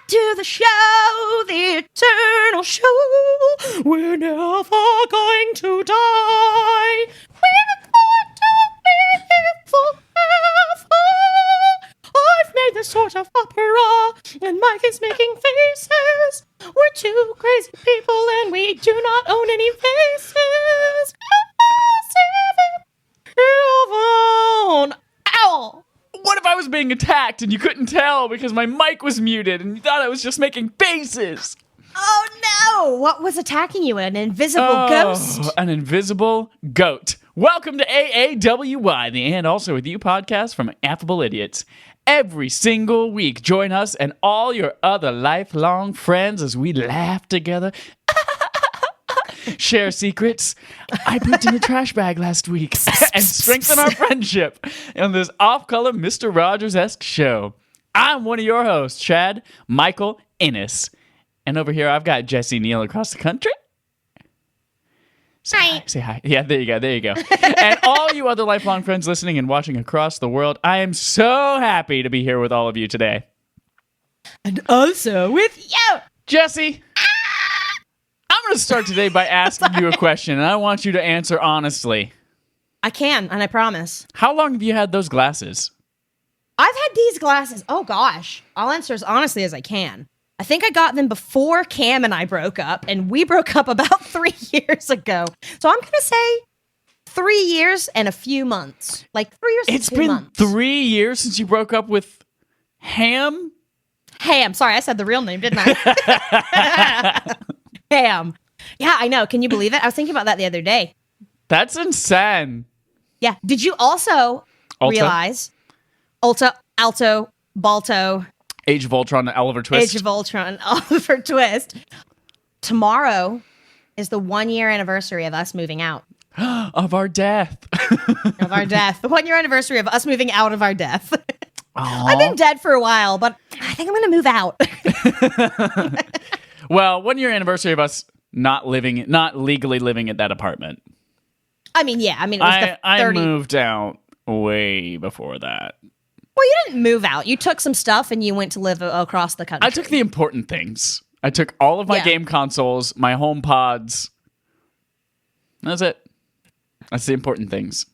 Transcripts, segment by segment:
to the show, the eternal show. We're never going to die. We're going to live here forever. I've made this sort of opera, and Mike is making faces. We're two crazy people, and we do not own any faces. Ow! What if I was being attacked and you couldn't tell because my mic was muted and you thought I was just making faces? Oh no! What was attacking you? An invisible ghost? An invisible goat. Welcome to AAWY, the And Also With You podcast from Affable Idiots. Every single week, join us and all your other lifelong friends as we laugh together, share secrets. I pooped in a trash bag last week and strengthen our friendship on this off-color Mr. Rogers-esque show. I'm one of your hosts, Chad Michael Innes. And over here, I've got Jesse Neal across the country. Say hi. Yeah, there you go. And all you other lifelong friends listening and watching across the world, I am so happy to be here with all of you today. And also with you, Jesse. I'm going to start today by asking you a question, and I want you to answer honestly. I can, and I promise. How long have you had those glasses? I've had these glasses. Oh gosh, I'll answer as honestly as I can. I think I got them before Cam and I broke up, and we broke up about 3 years ago. So I'm going to say 3 years and a few months. Like 3 years and 2 months. It's been 3 years since you broke up with Ham? Ham. Sorry, I said the real name, didn't I? Ham. Yeah, I know. Can you believe it? I was thinking about that the other day. That's insane. Yeah. Did you also realize Alto, Balto, Age of Ultron, Oliver Twist. Age of Ultron, Oliver Twist. Tomorrow is the 1 year anniversary of us moving out. Of our death. Of our death. The 1 year anniversary of us moving out of our death. I've been dead for a while, but I think I'm going to move out. Well, 1 year anniversary of us not legally living at that apartment. I mean, yeah. I mean, it was the 30. I moved out way before that. Well, you didn't move out. You took some stuff and you went to live across the country. I took the important things. I took all of my game consoles, my home pods. That's it. That's the important things.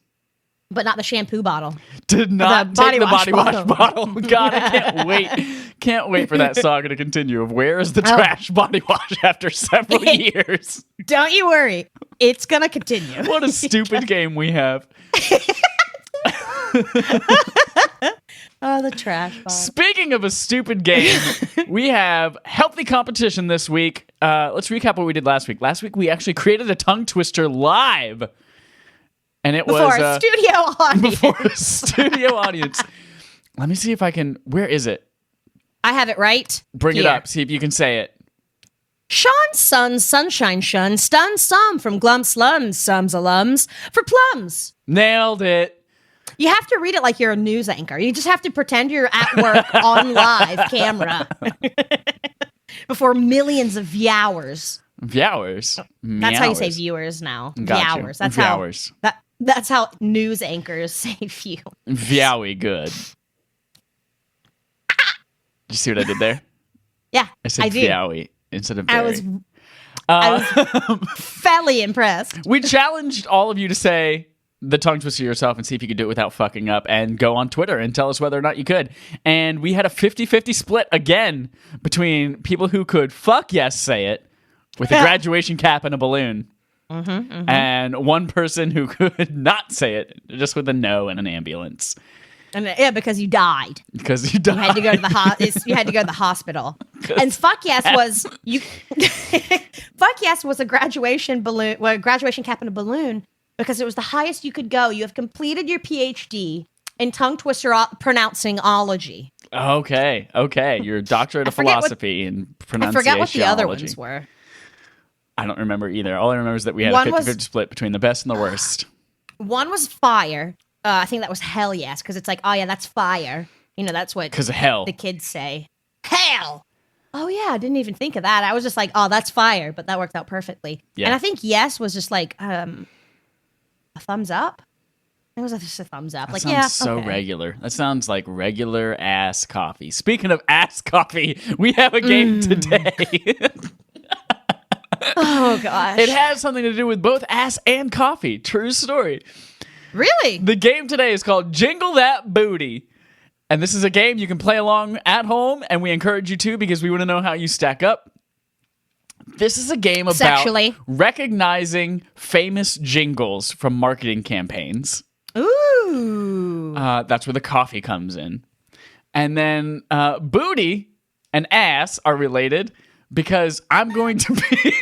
But not the shampoo bottle. Did not take the body wash bottle. God, I can't wait. Can't wait for that saga to continue of where is the trash body wash after several years. Don't you worry. It's going to continue. What a stupid game we have. Oh, the trash bottle. Speaking of a stupid game, we have healthy competition this week. Let's recap what we did last week. Last week, we actually created a tongue twister live. And it before was a studio audience. Before a studio audience. Let me see if I can. Where is it? I have it right. Bring it up. See if you can say it. Sean Sun Sunshine Shun Stun Some from Glum Slums Sums alums for plums. Nailed it. You have to read it like you're a news anchor. You just have to pretend you're at work on live camera before millions of viewers. Viewers. That's how you say viewers now. Gotcha. Viewers. That's viewers. That's how news anchors say view. Vyowy good. Did you see what I did there? Yeah, I said Vyowy instead of very. I was fairly impressed. We challenged all of you to say the tongue twister yourself and see if you could do it without fucking up, and go on Twitter and tell us whether or not you could. And we had a 50-50 split again between people who could fuck yes say it with a graduation cap and a balloon. And one person who could not say it, just with a no and an ambulance. And yeah, because you died. Because you died. You had to go to the you had to go to the hospital. And fuck yes was you. Fuck yes was a graduation balloon, well, graduation cap and a balloon, because it was the highest you could go. You have completed your PhD in tongue twister pronouncingology. Okay. Your doctorate of philosophy in pronunciation. I forget what the other ones were. I don't remember either. All I remember is that we had a 50-50 split between the best and the worst. One was fire. I think that was hell yes, because it's like, oh yeah, that's fire. You know, that's what because of hell. The kids say. Hell! Oh yeah, I didn't even think of that. I was just like, oh, that's fire, but that worked out perfectly. Yeah. And I think yes was just like a thumbs up. It was just a thumbs up. That Like, sounds yeah, so okay. regular. That sounds like regular ass coffee. Speaking of ass coffee, we have a game today. Oh, gosh. It has something to do with both ass and coffee. True story. Really? The game today is called Jingle That Booty. And this is a game you can play along at home, and we encourage you to because we want to know how you stack up. This is a game about Sexually. recognizing famous jingles from marketing campaigns. Ooh. That's where the coffee comes in. And then booty and ass are related because I'm going to be...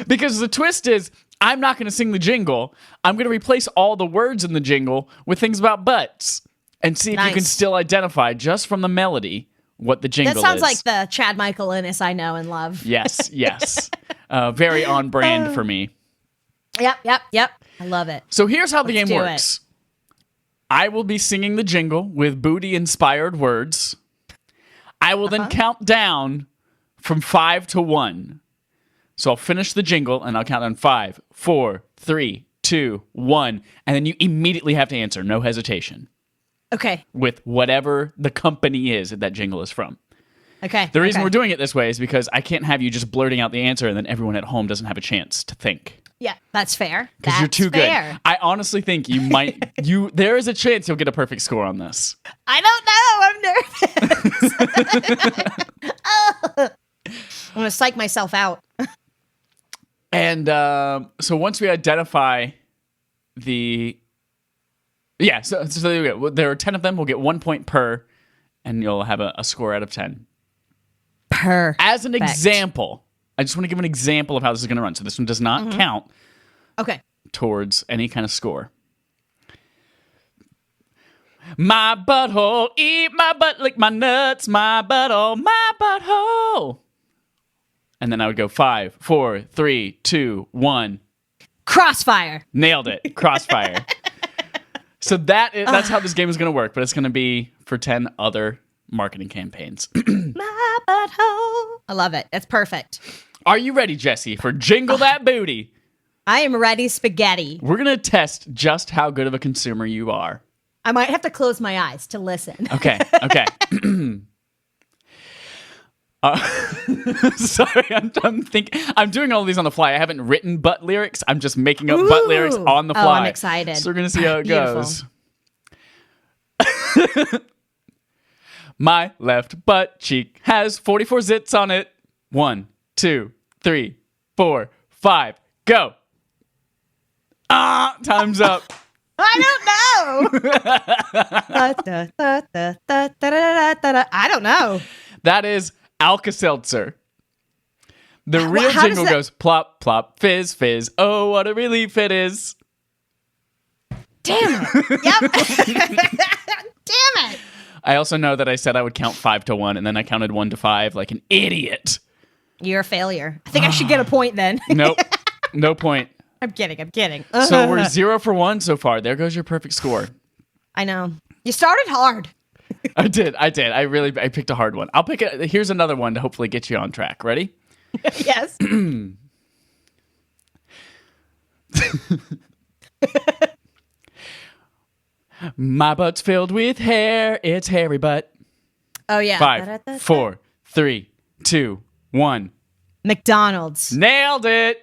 Because the twist is, I'm not going to sing the jingle. I'm going to replace all the words in the jingle with things about butts and see if you can Nice. still identify just from the melody what the jingle is. That sounds like the Chad Michael Innes I know and love. Yes, yes. Very on brand for me. Yep. I love it. So here's how the Let's game do works. I will be singing the jingle with booty-inspired words. I will then count down from 5 to 1. So I'll finish the jingle, and I'll count down 5, 4, 3, 2, 1. And then you immediately have to answer, no hesitation, Okay. with whatever the company is that jingle is from. Okay. The reason okay. we're doing it this way is because I can't have you just blurting out the answer and then everyone at home doesn't have a chance to think. Yeah, that's fair. Because you're too fair. good. I honestly think you might. There is a chance you'll get a perfect score on this. I don't know. I'm nervous. I'm going to psych myself out. And so once we identify the... Yeah, so there we go. There are 10 of them. We'll get 1 point per, and you'll have a score out of 10. Per. As an example, I just want to give an example of how this is going to run. So this one does not count Okay. towards any kind of score. My butthole, eat my butt, lick my nuts, my butthole, my butthole. And then I would go 5, 4, 3, 2, 1. Crossfire. Nailed it. Crossfire. So that's how this game is going to work, but it's going to be for 10 other marketing campaigns. My butthole. I love it. It's perfect. Are you ready, Jesse, for Jingle That Booty? I am ready, spaghetti. We're going to test just how good of a consumer you are. I might have to close my eyes to listen. Okay. Sorry, I'm doing all these on the fly. I haven't written butt lyrics. I'm just making up butt lyrics on the fly. Oh, I'm excited. So we're going to see how it Beautiful. goes. My left butt cheek has 44 zits on it. 1, 2, 3, 4, 5. Go. Time's up. I don't know. I don't know. That is Alka-Seltzer. The real how does jingle that- goes plop, plop, fizz, fizz. Oh, what a relief it is. Damn it. Yep. Damn it. I also know that I said I would count 5 to 1, and then I counted 1 to 5 like an idiot. You're a failure. I think I should get a point then. Nope. No point. I'm kidding. So we're 0 for 1 so far. There goes your perfect score. I know. You started hard. I did. I picked a hard one. Here's another one to hopefully get you on track. Ready? Yes. My butt's filled with hair. It's hairy butt. Oh, yeah. 5, 4, 3, 2, 1. McDonald's. Nailed it.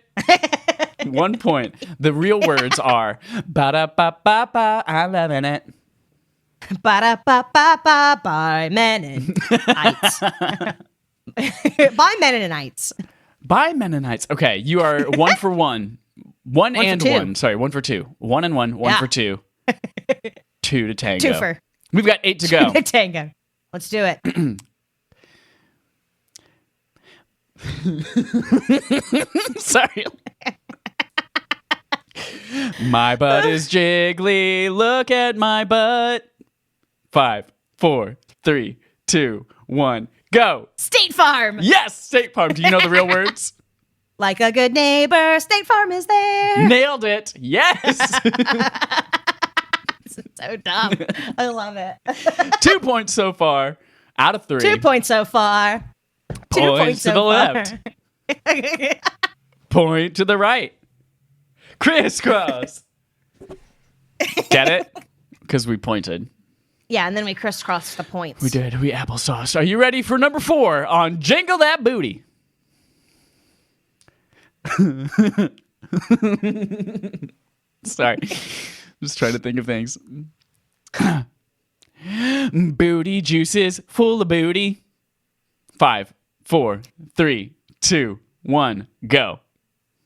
1 point. The real words are ba-da-ba-ba-ba, I'm loving it. Ba-da-ba-ba-ba by Mennonites. By Mennonites. By Mennonites. Okay, you are 1 for 1. One for and two. 1. Sorry, 1 for 2. 1 and 1. 1 Yeah. for 2. 2 to tango. Twofer. We've got 8 to go. Tango. Let's do it. Sorry. My butt is jiggly. Look at my butt. 5, 4, 3, 2, 1. Go. State Farm. Yes, State Farm. Do you know the real words? Like a good neighbor, State Farm is there. Nailed it. Yes. This is so dumb. I love it. 2 points so far out of 3. 2 points so far. 2 points to so the far. left. Point to the right. Crisscross. Get it? Because we pointed. Yeah, and then we crisscrossed the points. We did. We applesauce. Are you ready for number 4 on Jingle That Booty? Sorry. Just trying to think of things. Booty juices full of booty. 5, 4, 3, 2, 1, go.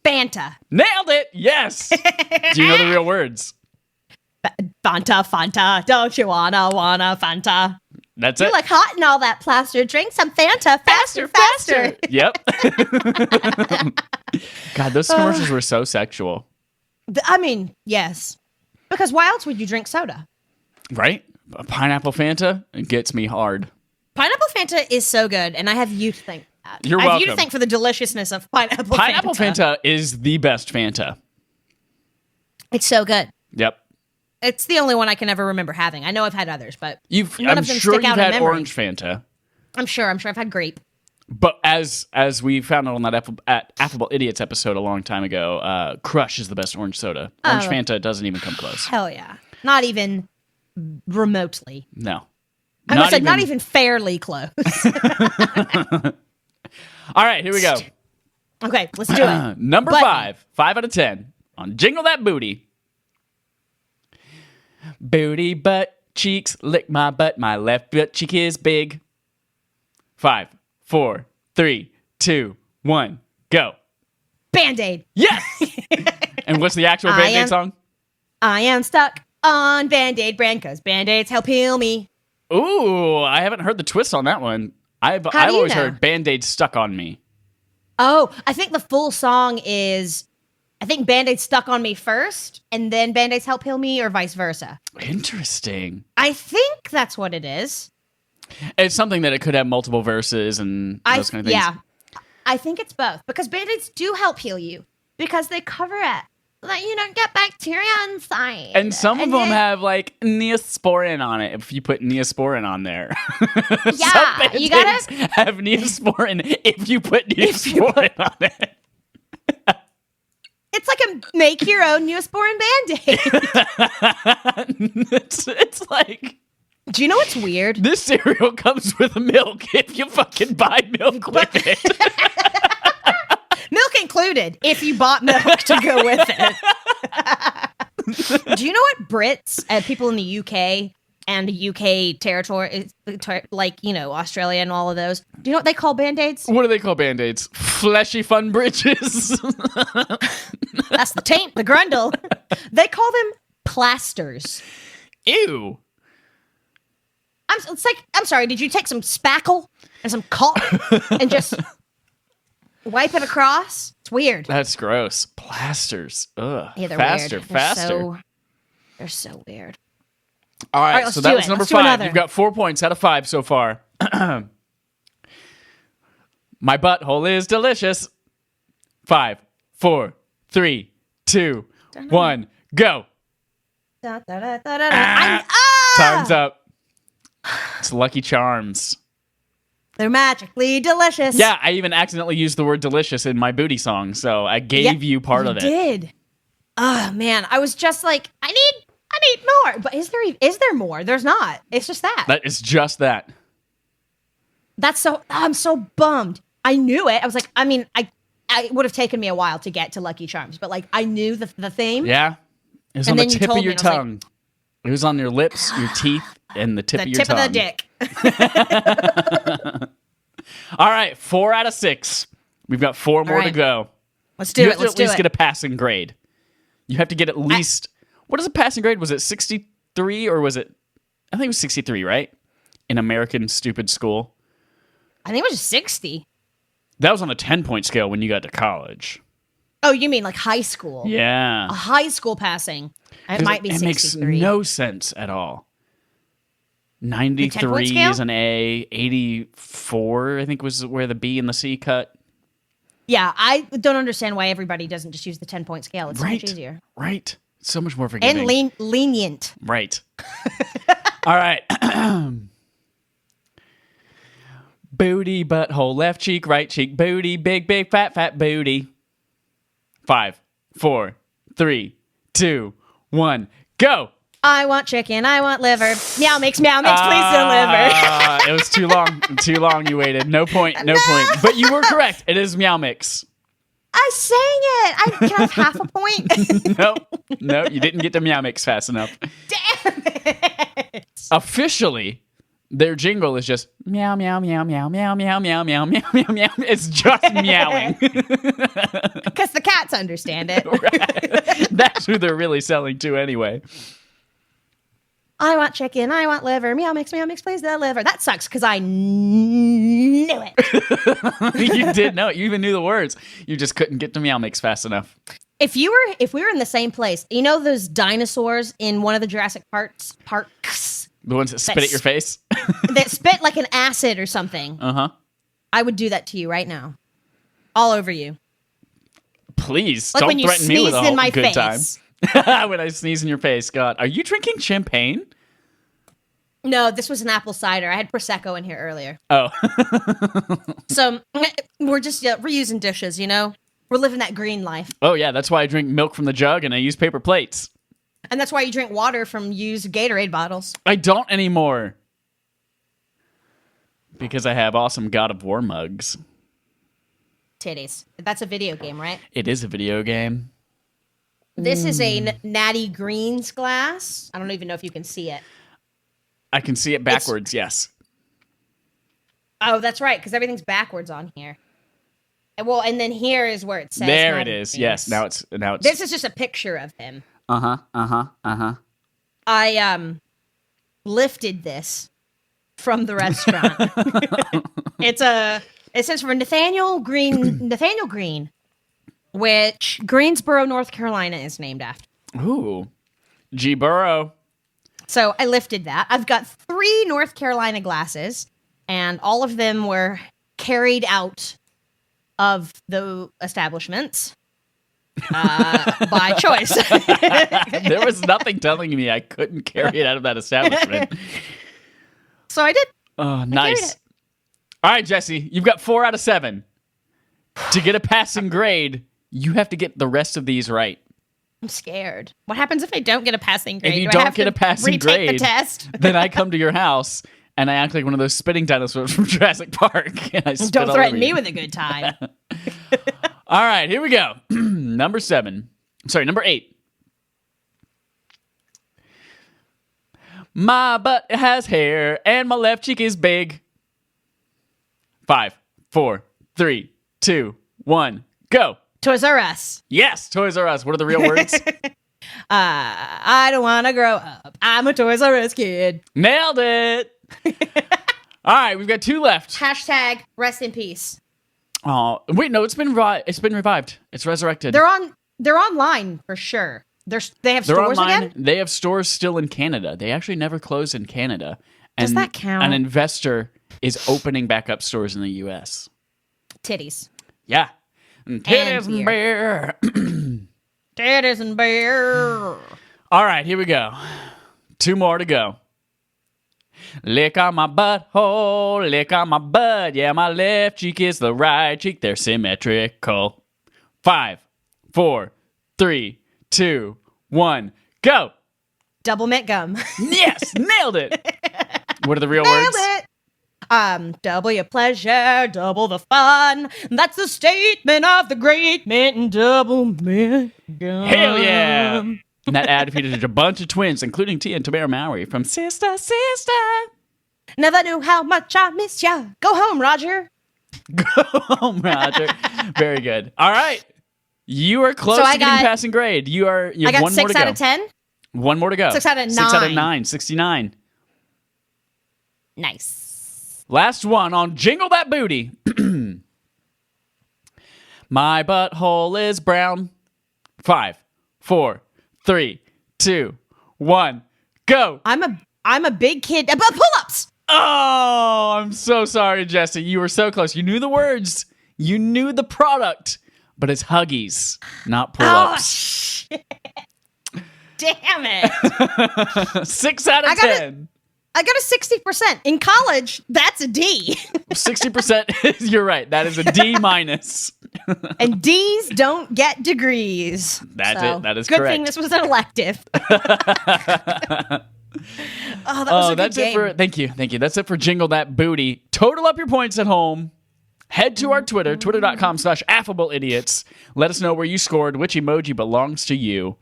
Fanta. Nailed it! Yes! Do you know the real words? Fanta, don't you wanna Fanta? That's You're it. like hot and all that plaster. Drink some Fanta faster. Yep. God, those commercials were so sexual. I mean, yes. Because why else would you drink soda? Right? A pineapple Fanta, it gets me hard. Pineapple Fanta is so good, and I have you to thank for that. You're I have you welcome. to thank for the deliciousness of pineapple Fanta. Pineapple Fanta is the best Fanta. It's so good. Yep. It's the only one I can ever remember having. I know I've had others, but none I'm of them sure stick you've out in had memory. orange Fanta. I'm sure I've had grape. But as we found out on that Affable Idiots episode a long time ago, Crush is the best orange soda. Orange Fanta doesn't even come close. Hell yeah. Not even remotely. No. Not even fairly close. All right, here we go. Okay, let's do it. Number Button. 5 out of 10 on Jingle That Booty. Booty, butt, cheeks, lick my butt. My left butt cheek is big. 5, 4, 3, 2, 1, go. Band-Aid. Yes! And what's the actual Band-Aid song? I am stuck on Band-Aid brand because Band-Aids help heal me. Ooh, I haven't heard the twist on that one. I've do you always know? heard Band-Aid stuck on me. Oh, I think the full song is, I think Band-Aids stuck on me first, and then Band-Aids help heal me, or vice versa. Interesting. I think that's what it is. It's something that it could have multiple verses and those kind of things. Yeah, I think it's both, because Band-Aids do help heal you, because they cover it, that you don't get bacteria inside. And some of them have like Neosporin on it. If you put Neosporin on there, Yeah, some you gotta- Band-Aids have Neosporin. If you put Neosporin on it, It's like a make your own Neosporin Band-Aid. it's like, Do you know what's weird? this cereal comes with milk. If you fucking buy milk with it. Milk included, if you bought milk to go with it. Do you know what Brits and people in the UK and the UK territory, like, you know, Australia and all of those, do you know what they call Band-Aids? What do they call Band-Aids? Fleshy fun bridges. That's the taint, the grundle. They call them plasters. Ew. I'm sorry, did you take some spackle and some caulk and just wipe it across? It's weird. That's gross. Plasters. Ugh. Yeah, they're faster, weird. Faster. They're so weird. All right, let's so do that was it. number Let's do 5. another. You've got 4 points out of 5 so far. My butthole is delicious. 5, 4, 3, 2, 1, go. Time's up. It's Lucky Charms. They're magically delicious. Yeah, I even accidentally used the word delicious in my booty song, so I gave you part of it. You did. Oh man, I was just like, I need more. But is there more? There's not. It's just that. That is just that. I'm so bummed. I knew it. I was like, I mean, it would have taken me a while to get to Lucky Charms, but like I knew the theme. Yeah. It was And on the then you tip of told your me, and I was like, tongue. It was on your lips, your teeth, and the tip The of your tip tongue. of the dick. All right, 4 out of 6. We've got 4 more to right. go. Let's do You it. have to Let's at do least it. get a passing grade. You have to get at least... what is a passing grade? Was it 63 or was it... I think it was 63, right? In American stupid school. I think it was 60. That was on a 10-point scale when you got to college. Oh, you mean like high school? Yeah. A high school passing. It might be It 63. makes no sense at all. 93 10-point scale? is an A. 84, I think, was where the B and the C cut. Yeah, I don't understand why everybody doesn't just use the 10-point scale. It's Right. much easier. Right. So much more forgiving. And lenient. Right. All right. Booty, butthole, left cheek, right cheek, booty, big, big, fat, fat booty. 5, 4, 3, 2, 1, Go. I want chicken. I want liver. Meow mix, please deliver. It was too long. Too long you waited. No point. No point. But you were correct. It is meow mix. I sang it. Can I have half a point? No, you didn't get to meow mix fast enough. Damn it. Officially, their jingle is just meow, meow, meow, meow, meow, meow, meow, meow, meow, meow, meow. It's just meowing. Because the cats understand it. Right. That's who they're really selling to anyway. I want chicken. I want liver. Meow mix, please deliver. That sucks because I knew it. You did know it. You even knew the words. You just couldn't get to meow mix fast enough. If we were in the same place, you know those dinosaurs in one of the Jurassic parks? The ones that spit at your face? That spit like an acid or something. Uh-huh. I would do that to you right now. All over you. Please, like don't threaten me with a whole good time. Face. When I sneeze in your face. God, are you drinking champagne? No, this was an apple cider. I had Prosecco in here earlier. Oh. So we're just reusing dishes, you know? We're living that green life. Oh, yeah, that's why I drink milk from the jug and I use paper plates. And that's why you drink water from used Gatorade bottles. I don't anymore. Because I have awesome God of War mugs. Titties. That's a video game, right? It is a video game. This is a Natty Greens glass. I don't even know if you can see it. I can see it backwards, yes. Oh, that's right, because everything's backwards on here. Well, and then here is where it says. There it is. Yes. Now it's. This is just a picture of him. Uh-huh. I lifted this from the restaurant. It says for Nathaniel Green, which Greensboro, North Carolina is named after. Ooh. G. Burrow. So I lifted that. I've got 3 North Carolina glasses, and all of them were carried out of the establishments by choice. There was nothing telling me I couldn't carry it out of that establishment. So I did. Oh, nice. All right, Jesse, you've got 4 out of 7. To get a passing grade, you have to get the rest of these right. I'm scared. What happens if I don't get a passing grade? If you Do I don't have get to a passing retake grade, the test? Then I come to your house and I act like one of those spitting dinosaurs from Jurassic Park. And I spit Don't all threaten over me you. with a good time. All right, here we go. Number 8. My butt has hair and my left cheek is big. 5, 4, 3, 2, 1, go. Toys R Us. Yes, Toys R Us. What are the real words? I don't want to grow up. I'm a Toys R Us kid. Nailed it. All right, we've got 2 left. Hashtag rest in peace. Oh, wait, no, it's been revived. It's resurrected. They're online for sure. They have stores online. again? They have stores still in Canada. They actually never closed in Canada. Does that count? An investor is opening back up stores in the U.S. Titties. Yeah. And titties and beer. Titties and beer. All right, here we go. 2 more to go. Lick on my butthole, lick on my butt. Yeah, my left cheek is the right cheek. They're symmetrical. 5, 4, 3, 2, 1, go. Double mint gum. Yes, nailed it. What are the real words? Nailed it. Double your pleasure, double the fun. That's the statement of the great mint and double mint gum. Hell yeah. And that ad featured a bunch of twins, including Tia and Tamara Mowry from Sister, Sister. Never knew how much I missed ya. Go home, Roger. Go home, Roger. Very good. All right. You are close to getting passing grade. You have I got one more to 6 go. out of 10. 1 more to go. 6 out of 9. 6 out of 9. 69. Nice. Last one on Jingle That Booty. My butthole is brown. 5, 4, 3, 2, 1, go. I'm a big kid. Pull-ups. Oh, I'm so sorry, Jesse. You were so close. You knew the words. You knew the product. But it's Huggies, not pull-ups. Oh, shit. Damn it. 6 out of 10. I got a 60%. In college, that's a D. 60%, you're right. That is a D minus. And D's don't get degrees. That's So, it. That is good correct. thing this was an elective. Oh, that was a good that's game. it for thank you. That's it for Jingle That Booty. Total up your points at home. Head to our Twitter, twitter.com/affableidiots. Let us know where you scored, which emoji belongs to you.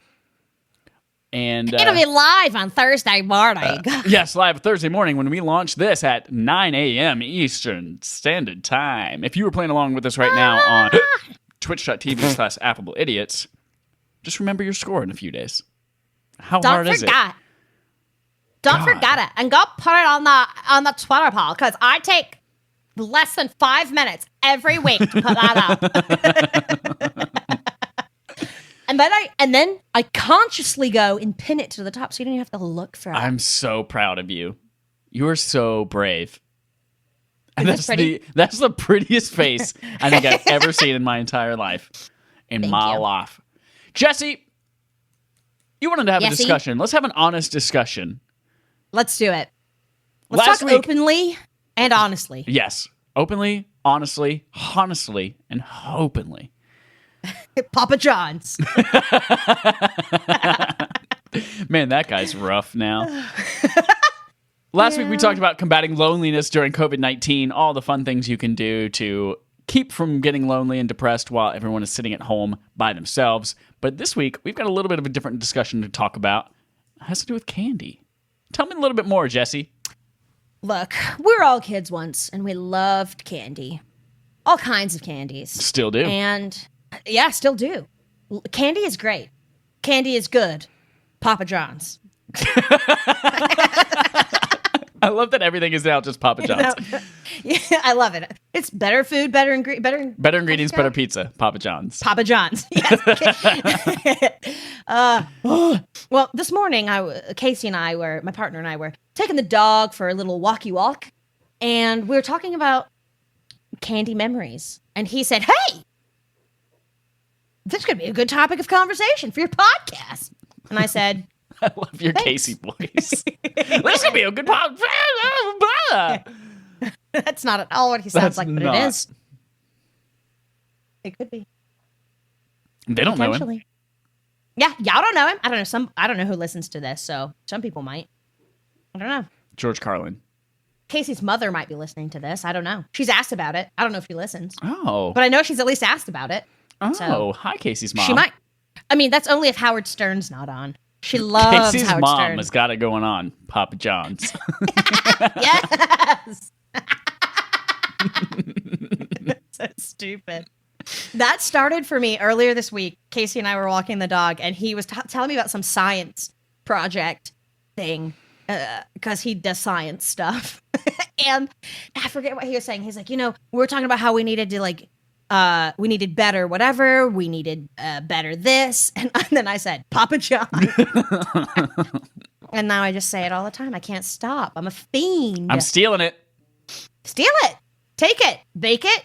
And It'll be live on Thursday morning. yes, live Thursday morning when we launch this at 9 a.m. Eastern Standard Time. If you were playing along with us right now on twitch.tv/affableidiots, just remember your score in a few days. How hard is it? Don't forget it, and go put it on the Twitter poll, because I take less than 5 minutes every week to put that up. and then I consciously go and pin it to the top, so you don't even have to look for it. I'm so proud of you. You are so brave. Is this pretty? That's the prettiest face I think I've ever seen in my entire life. Thank My you. life. Jesse, you wanted to have a Yesy? discussion. Let's have an honest discussion. Let's do it. Let's Last talk week- openly and honestly. Yes. Openly, honestly, and openly. Papa John's. Man, that guy's rough now. Last week we talked about combating loneliness during COVID-19, all the fun things you can do to keep from getting lonely and depressed while everyone is sitting at home by themselves. But this week, we've got a little bit of a different discussion to talk about. It has to do with candy. Tell me a little bit more, Jesse. Look, we were all kids once, and we loved candy. All kinds of candies. Still do. And, yeah, still do. Candy is great. Candy is good. Papa John's. I love that everything is now just Papa John's. Yeah, I love it. It's better food, better Better ingredients, better pizza. Papa John's. Papa John's. Yes. Well, this morning, Casey and I my partner and I were taking the dog for a little walkie walk, and we were talking about candy memories. And he said, "Hey, this could be a good topic of conversation for your podcast." And I said, I love your Thanks. Casey voice. This could be a good podcast. "That's not at all what he sounds That's like, but not. it is. It could be. They don't know him. Potentially. Yeah, y'all don't know him. I don't know who listens to this, so some people might. I don't know. George Carlin. Casey's mother might be listening to this. I don't know. She's asked about it. I don't know if she listens, Oh. but I know she's at least asked about it. Oh, so- hi, Casey's mom. She might. I mean, that's only if Howard Stern's not on. She loves Casey's Howard mom Stern. has got it going on. Papa John's. Yes. So stupid. That started for me earlier this week. Casey and I were walking the dog, and he was telling me about some science project thing because he does science stuff. And I forget what he was saying. He's like, we were talking about how we needed to we needed better whatever. We needed better this. And then I said, Papa John. And now I just say it all the time. I can't stop. I'm a fiend. I'm stealing it. Steal it. Take it. Bake it.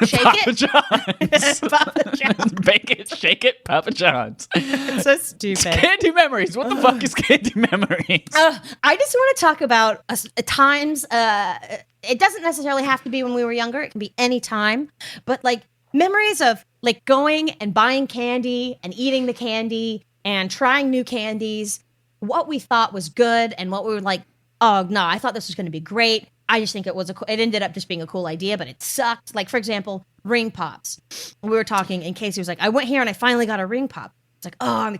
Shake Papa it. John's. Papa John's. Bake it, shake it, Papa John's. It's so stupid. Candy memories. What the fuck is candy memories? I just want to talk about times. It doesn't necessarily have to be when we were younger. It can be any time. But like memories of like going and buying candy and eating the candy and trying new candies. What we thought was good and what we were like, oh no, I thought this was going to be great. I just think it ended up just being a cool idea, but it sucked. Like, for example, ring pops. We were talking, and Casey was like, I went here and I finally got a ring pop. It's like, oh,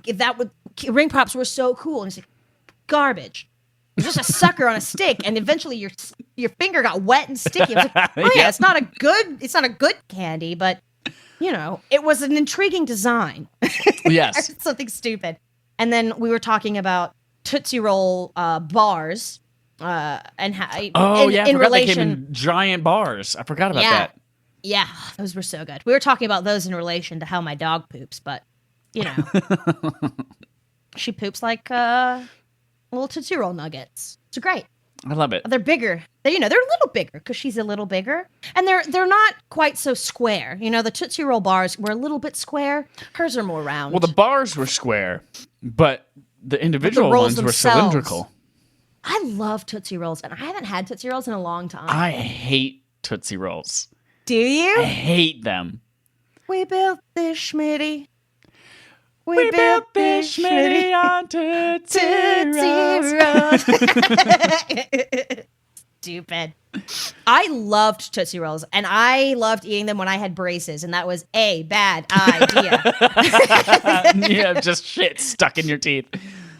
ring pops were so cool. And he's like, garbage. It was just a sucker on a stick, and eventually your finger got wet and sticky. I was like, oh yeah, it's not a good candy, but it was an intriguing design. Yes. Something stupid. And then we were talking about Tootsie Roll bars. And how I in forgot relation, they came in giant bars. I forgot about that. Yeah, those were so good. We were talking about those in relation to how my dog poops, but she poops like little Tootsie Roll nuggets. It's great. I love it. They're bigger. They're a little bigger because she's a little bigger, and they're not quite so square. The Tootsie Roll bars were a little bit square. Hers are more round. Well, the bars were square, but the individual rolls ones were themselves. cylindrical. I love Tootsie Rolls, and I haven't had Tootsie Rolls in a long time. I hate Tootsie Rolls. Do you? I hate them. We built this schmitty. We built this schmitty on Tootsie Rolls. Stupid. I loved Tootsie Rolls, and I loved eating them when I had braces, and that was a bad idea. Yeah, just shit stuck in your teeth.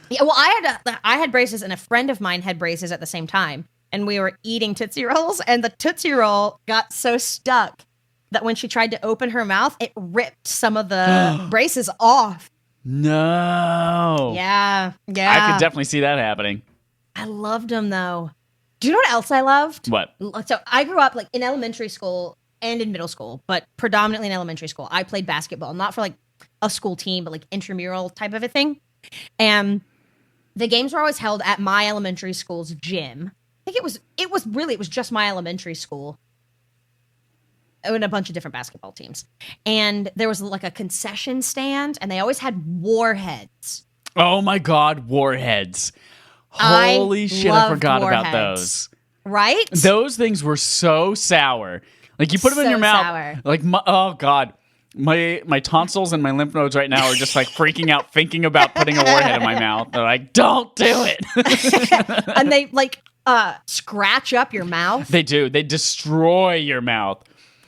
Yeah, well, I had braces, and a friend of mine had braces at the same time, and we were eating Tootsie Rolls, and the Tootsie Roll got so stuck that when she tried to open her mouth, it ripped some of the braces off. No. Yeah. I could definitely see that happening. I loved them, though. Do you know what else I loved? What? So I grew up like in elementary school and in middle school, but predominantly in elementary school. I played basketball, not for like a school team, but like intramural type of a thing. And the games were always held at my elementary school's gym. I think it was just my elementary school and a bunch of different basketball teams. And there was like a concession stand, and they always had warheads. Oh my God, warheads. Holy shit, I forgot about those. Right? Those things were so sour. Like you put them in your mouth. Sour. Like, oh God. My tonsils and my lymph nodes right now are just like freaking out thinking about putting a warhead in my mouth. They're like, don't do it. And they like scratch up your mouth. They do. They destroy your mouth.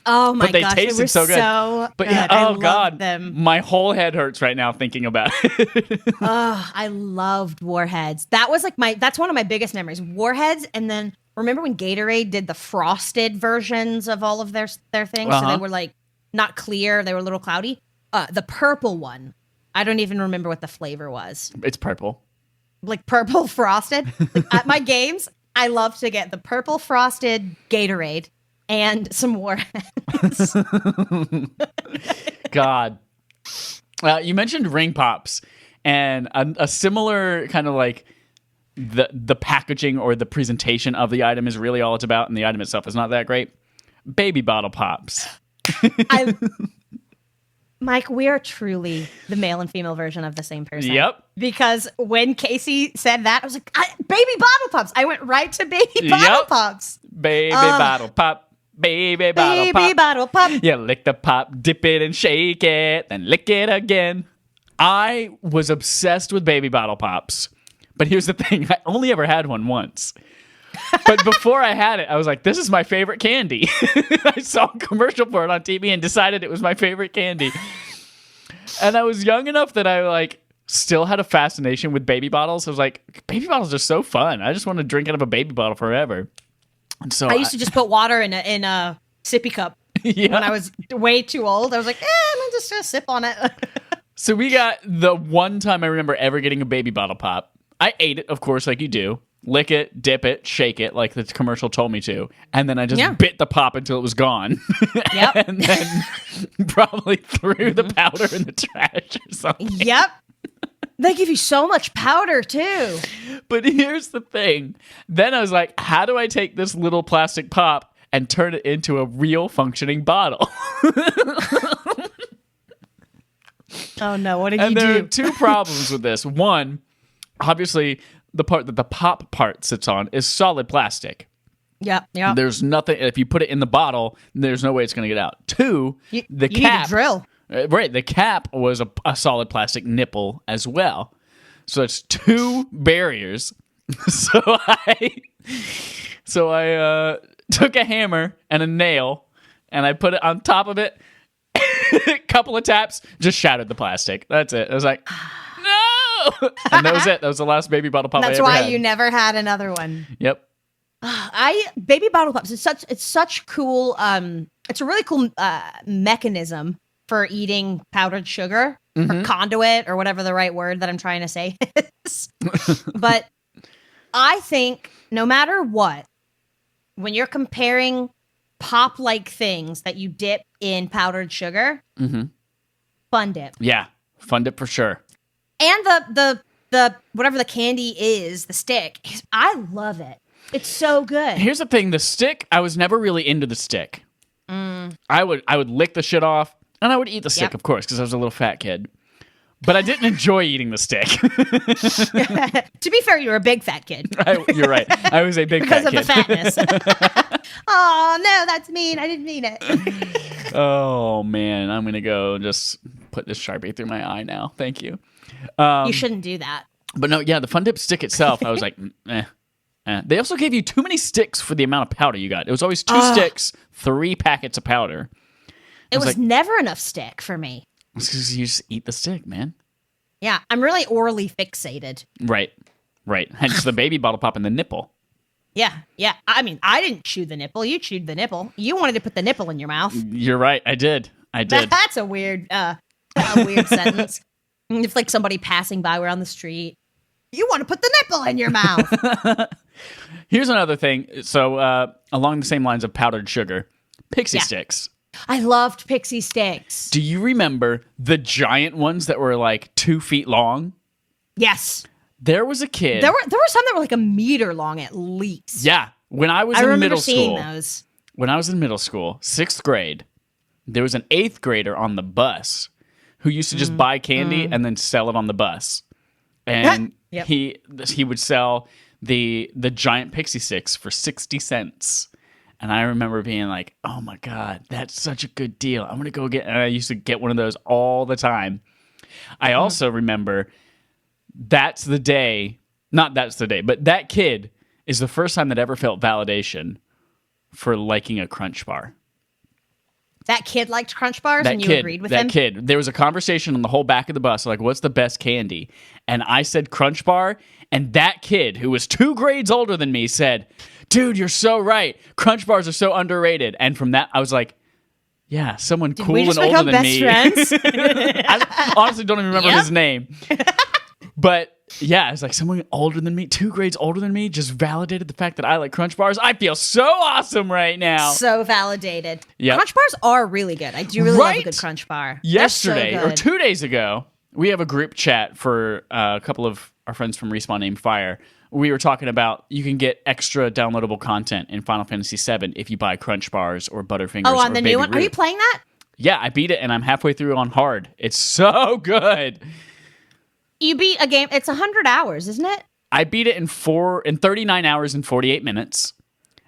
Oh my gosh, they gosh, tasted they were so good. But yeah, I oh God, them. My whole head hurts right now thinking about it. Oh, I loved warheads. That was like that's one of my biggest memories. Warheads, and then remember when Gatorade did the frosted versions of all of their things? So they were like not clear, they were a little cloudy. The purple one, I don't even remember what the flavor was. It's purple. Like purple frosted. Like, at my games, I love to get the purple frosted Gatorade and some warheads. God. You mentioned ring pops, and a similar kind of like the packaging or the presentation of the item is really all it's about, and the item itself is not that great. Baby bottle pops. Mike, we are truly the male and female version of the same person. Yep. Because when Casey said that, I was like, baby bottle pops. I went right to baby bottle pops. Baby bottle pop. Baby bottle pop. You lick the pop, dip it and shake it, then lick it again. I was obsessed with baby bottle pops. But here's the thing. I only ever had one once. But before I had it, I was like, this is my favorite candy. I saw a commercial for it on TV and decided it was my favorite candy. And I was young enough that I like still had a fascination with baby bottles. I was like, baby bottles are so fun. I just want to drink out of a baby bottle forever. And so I used to just put water in a sippy cup when I was way too old. I was like, I'm just going to sip on it. So we got the one time I remember ever getting a baby bottle pop. I ate it, of course, like you do. Lick it, dip it, shake it, like the commercial told me to. And then I just bit the pop until it was gone. Yep. And then probably threw the powder in the trash or something. Yep. They give you so much powder, too. But here's the thing. Then I was like, how do I take this little plastic pop and turn it into a real functioning bottle? Oh, no. What did you do? And there are two problems with this. One, obviously, the part that the pop part sits on is solid plastic. Yeah. There's nothing. If you put it in the bottle, there's no way it's going to get out. Two, the cap. You need a drill. Right, the cap was a solid plastic nipple as well. So it's two barriers. So I took a hammer and a nail and I put it on top of it. A couple of taps, just shattered the plastic. That's it. I was like, no! And that was it. That was the last baby bottle pop I ever had. That's why you never had another one. Yep. Baby bottle pops. It's such cool. It's a really cool mechanism for eating powdered sugar or conduit or whatever the right word that I'm trying to say is. But I think no matter what, when you're comparing pop-like things that you dip in powdered sugar, Fun Dip. Yeah, Fun Dip for sure. And the whatever the candy is, the stick, I love it. It's so good. Here's the thing: the stick, I was never really into the stick. I would lick the shit off, and I would eat the stick, of course, because I was a little fat kid. But I didn't enjoy eating the stick. To be fair, you were a big fat kid. You're right. I was a big fat kid. Because of the fatness. Oh, no, that's mean. I didn't mean it. Oh, man. I'm going to go just put this Sharpie through my eye now. Thank you. You shouldn't do that. But no, yeah, the Fun Dip stick itself, I was like, eh. They also gave you too many sticks for the amount of powder you got. It was always 2 sticks, 3 packets of powder. It was like, never enough stick for me. It's 'cause you just eat the stick, man. Yeah, I'm really orally fixated. Right. Hence the baby bottle pop in the nipple. Yeah. I mean, I didn't chew the nipple. You chewed the nipple. You wanted to put the nipple in your mouth. You're right. I did. That's a weird sentence. If like somebody passing by, we're on the street. You want to put the nipple in your mouth. Here's another thing. So along the same lines of powdered sugar, pixie sticks. I loved pixie sticks. Do you remember the giant ones that were like 2 feet long? Yes. There was a kid. There were some that were like a meter long at least. Yeah. When I was in middle school. Those. When I was in middle school, 6th grade, there was an 8th grader on the bus who used to just buy candy and then sell it on the bus. And he would sell the giant pixie sticks for 60 cents. And I remember being like, oh my God, that's such a good deal. I'm going to go get, and I used to get one of those all the time. I also remember but that kid is the first time that ever felt validation for liking a Crunch Bar. That kid liked Crunch Bars and you agreed with him? That kid. There was a conversation on the whole back of the bus, like, what's the best candy? And I said Crunch Bar, and that kid, who was 2 grades older than me, said, dude, you're so right. Crunch Bars are so underrated. And from that, I was like, yeah, someone cool and older than me. Friends? I honestly don't even remember his name. But yeah, it's like someone older than me, 2 grades older than me, just validated the fact that I like Crunch Bars. I feel so awesome right now. So validated. Yep. Crunch Bars are really good. I do really love a good Crunch Bar. Yesterday, so or 2 days ago, we have a group chat for a couple of our friends from Respawn named Fire. We were talking about you can get extra downloadable content in Final Fantasy VII if you buy Crunch Bars or Butterfingers. Oh, on or the Baby new one? Ruth. Are you playing that? Yeah, I beat it, and I'm halfway through on hard. It's so good. You beat a game. It's 100 hours, isn't it? I beat it in 39 hours and 48 minutes,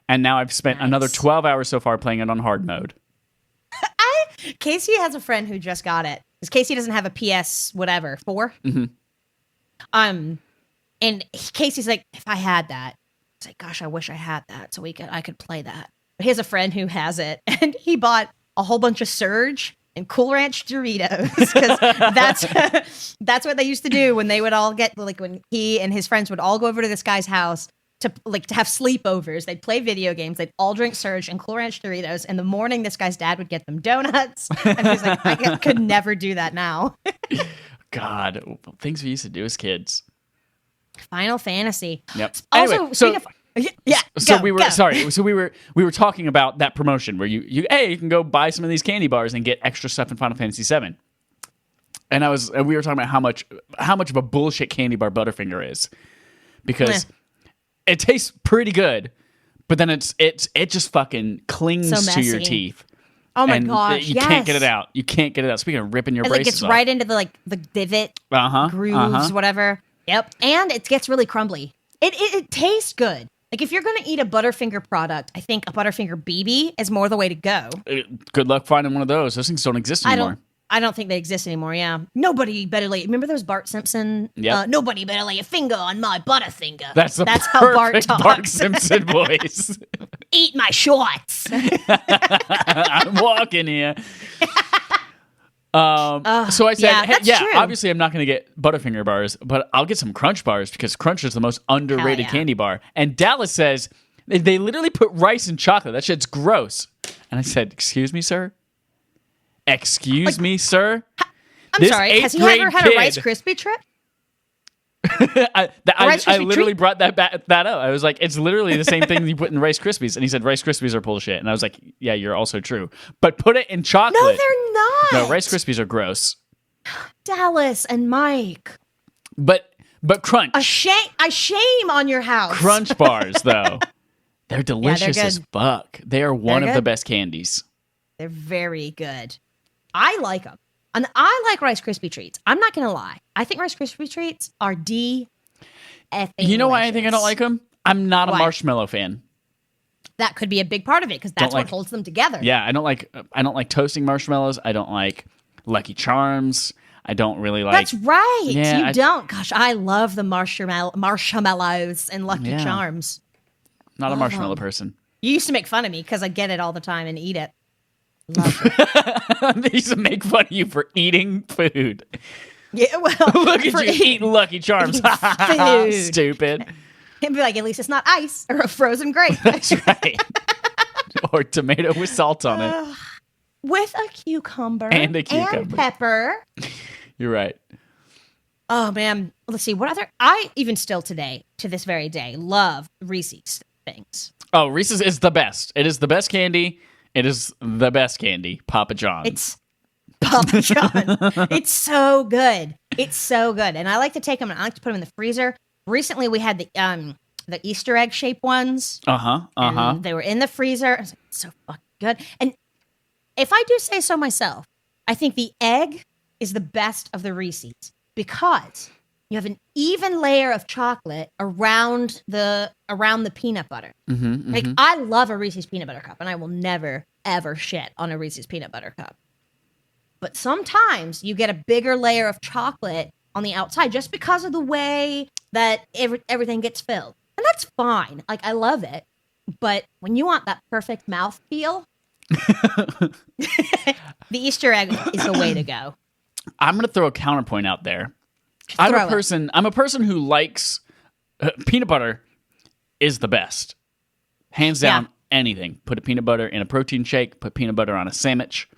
and now I've spent another 12 hours so far playing it on hard mode. Casey has a friend who just got it. Because Casey doesn't have a PS whatever 4. Mm-hmm. And Casey's like, if I had that, it's like, gosh, I wish I had that so I could play that. But he has a friend who has it, and he bought a whole bunch of Surge and Cool Ranch Doritos because that's what they used to do when they would all get when he and his friends would all go over to this guy's house to have sleepovers. They'd play video games. They'd all drink Surge and Cool Ranch Doritos. In the morning, this guy's dad would get them donuts, and he's like, I could never do that now. God, things we used to do as kids. Final Fantasy. Yep. Also, anyway, so So we were talking about that promotion where you can go buy some of these candy bars and get extra stuff in Final Fantasy VII. And we were talking about how much of a bullshit candy bar Butterfinger is, because it tastes pretty good, but then it just fucking clings to your teeth. Oh my gosh! You can't get it out. You can't get it out. Speaking of ripping your braces it gets off. right into the divot, grooves, whatever. Yep, and it gets really crumbly. It tastes good. Like, if you're going to eat a Butterfinger product, I think a Butterfinger BB is more the way to go. Good luck finding one of those. Those things don't exist anymore. I don't think they exist anymore, yeah. Nobody better lay... Remember those Bart Simpson? Yep. Nobody better lay a finger on my Butterfinger. That's how Bart talks. Bart Simpson voice. Eat my shorts. I'm walking here. So I said, true. Obviously I'm not going to get Butterfinger bars, but I'll get some Crunch bars because Crunch is the most underrated candy bar. And Dallas says they literally put rice in chocolate. That shit's gross. And I said, excuse me, sir? Excuse me, sir? I'm sorry. Has he ever had a Rice Krispie trip? I literally brought that up. I was like, it's literally the same thing you put in Rice Krispies. And he said, Rice Krispies are bullshit. And I was like, yeah, you're also true. But put it in chocolate. No, they're not. No, Rice Krispies are gross. Dallas and Mike. But Crunch. A shame on your house. Crunch bars, though. They're delicious as fuck. They are one of the best candies. They're very good. I like them. And I like Rice Krispie treats. I'm not going to lie. I think Rice Krispie treats are You know why I think I don't like them? I'm not a marshmallow fan. that could be a big part of it because that's what holds them together. Yeah, I don't like toasting marshmallows. I don't like Lucky Charms. I don't really like. That's right. Yeah, you don't. Gosh, I love the marshmallows and Lucky Charms. Not a marshmallow person. You used to make fun of me because I get it all the time and eat it. Love it. They used to make fun of you for eating food. Yeah, well, look at you eating Lucky Charms. Food. Stupid. And be like, at least it's not ice or a frozen grape. That's right. Or tomato with salt on it. With a cucumber. And a cucumber. And pepper. You're right. Oh, man. Let's see. What other... I, even still today, to this very day, love Reese's things. Oh, Reese's is the best. It is the best candy. It is the best candy. Papa John's. It's Papa John. It's so good. It's so good. And I like to take them and I like to put them in the freezer. Recently, we had the Easter egg shaped ones. And they were in the freezer. I was like, it's so fucking good. And if I do say so myself, I think the egg is the best of the Reese's because you have an even layer of chocolate around the peanut butter. Like I love a Reese's peanut butter cup, and I will never ever shit on a Reese's peanut butter cup. But sometimes you get a bigger layer of chocolate on the outside just because of the way that everything gets filled. And that's fine. Like, I love it. But when you want that perfect mouthfeel, the Easter egg is the way to go. I'm going to throw a counterpoint out there. I'm a person who likes peanut butter is the best. Hands down, anything. Put a peanut butter in a protein shake, put peanut butter on a sandwich,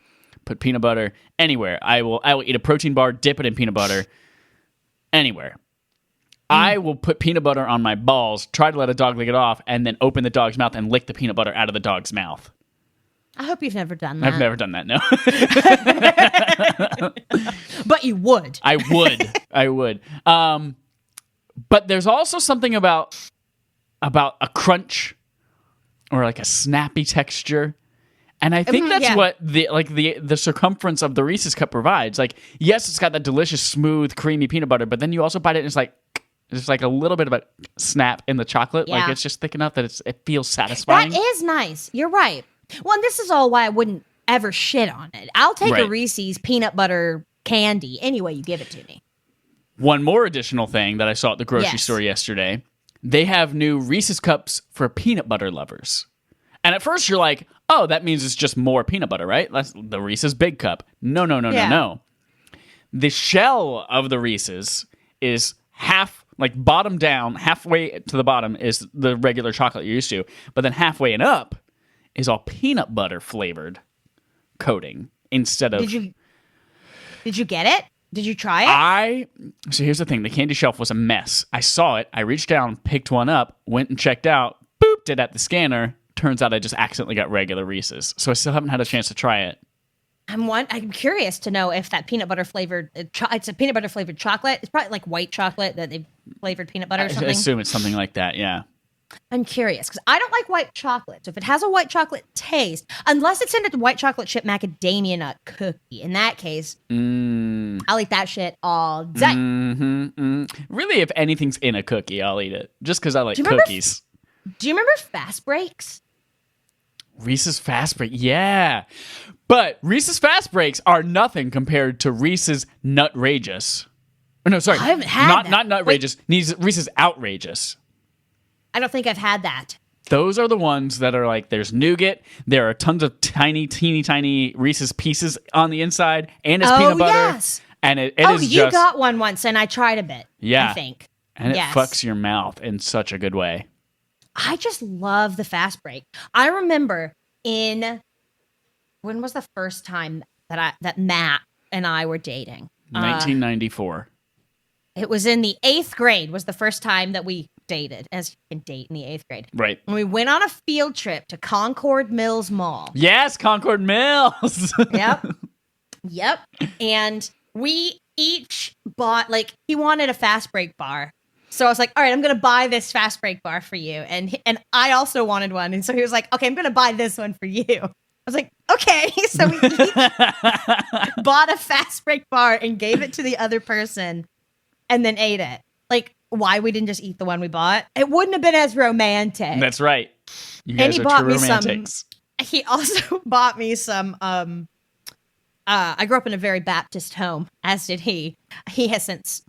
put peanut butter anywhere. I will eat a protein bar, dip it in peanut butter anywhere. I will put peanut butter on my balls, try to let a dog lick it off, and then open the dog's mouth and lick the peanut butter out of the dog's mouth. I hope you've never done that. I've never done that, no. But you would. I would. But there's also something about a crunch or like a snappy texture. And I think that's what the circumference of the Reese's cup provides. Like, yes, it's got that delicious, smooth, creamy peanut butter, but then you also bite it and it's like a little bit of a snap in the chocolate. Yeah. Like, it's just thick enough that it feels satisfying. That is nice. You're right. Well, and this is all why I wouldn't ever shit on it. I'll take a Reese's peanut butter candy any way you give it to me. One more additional thing that I saw at the grocery store yesterday. They have new Reese's cups for peanut butter lovers. And at first you're like, oh, that means it's just more peanut butter, right? That's the Reese's Big Cup. No. The shell of the Reese's is half, like bottom down, halfway to the bottom is the regular chocolate you're used to. But then halfway and up is all peanut butter flavored coating instead of... Did you get it? Did you try it? So here's the thing. The candy shelf was a mess. I saw it. I reached down, picked one up, went and checked out, booped it at the scanner. Turns out I just accidentally got regular Reese's. So I still haven't had a chance to try it. I'm curious to know if that peanut butter flavored... it's a peanut butter flavored chocolate. It's probably like white chocolate that they've flavored peanut butter or something. I assume it's something like that, yeah. I'm curious because I don't like white chocolate. So if it has a white chocolate taste, unless it's in a white chocolate chip macadamia nut cookie, in that case, I'll eat that shit all day. Really, if anything's in a cookie, I'll eat it. Just because I like cookies. Do you remember Fast Breaks? Reese's Fast Break, yeah. But Reese's Fast Breaks are nothing compared to Reese's Nutrageous. Oh, no, sorry. I haven't had Not Nutrageous. Reese's Outrageous. I don't think I've had that. Those are the ones that are like, there's nougat, there are tons of teeny tiny Reese's pieces on the inside, and it's peanut butter. Yes. And it is just... you got one once, and I tried a bit, I think. And it fucks your mouth in such a good way. I just love the Fast Break. I remember when was the first time that Matt and I were dating? 1994. It was in the 8th grade was the first time that we dated, as you can date in the 8th grade. Right. And we went on a field trip to Concord Mills Mall. Yes, Concord Mills. Yep. And we each bought, he wanted a Fast Break bar. So I was like, all right, I'm going to buy this Fast Break bar for you. And I also wanted one. And so he was like, okay, I'm going to buy this one for you. I was like, okay. So we each bought a Fast Break bar and gave it to the other person and then ate it. Why we didn't just eat the one we bought? It wouldn't have been as romantic. That's right. You guys he are bought true me some- romantics. He also bought me some. I grew up in a very Baptist home, as did he. He has since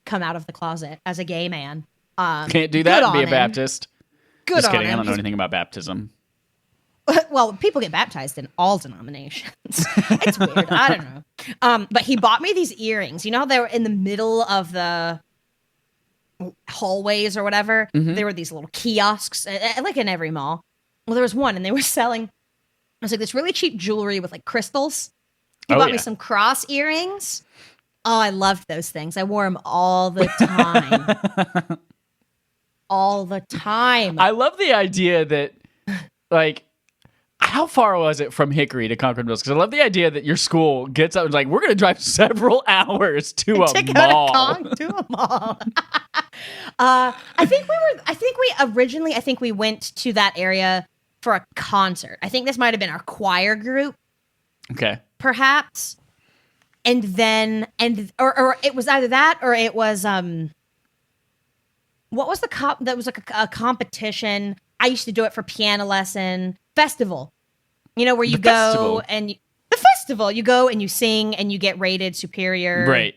come out of the closet as a gay man. Can't do that good and be on a him. Baptist. Good Just on kidding. I him. don't know anything about baptism. Well, people get baptized in all denominations. It's weird. I don't know. But he bought me these earrings. You know how they were in the middle of the hallways or whatever? Mhm. There were these little kiosks, like in every mall. Well, there was one, and they were selling, it was like this really cheap jewelry with like crystals. He bought me some cross earrings. Oh, I loved those things. I wore them all the time. All the time. I love the idea that, like, how far was it from Hickory to Concord Mills? Because I love the idea that your school gets up and is like, we're going to drive several hours to a mall. To a mall. I think we went to that area for a concert. I think this might have been our choir group, Okay. perhaps. And then, or it was either that or it was, what was that was like a competition. I used to do it for piano lesson festival, you know, where you go and the festival, you go and you sing and you get rated superior. Right.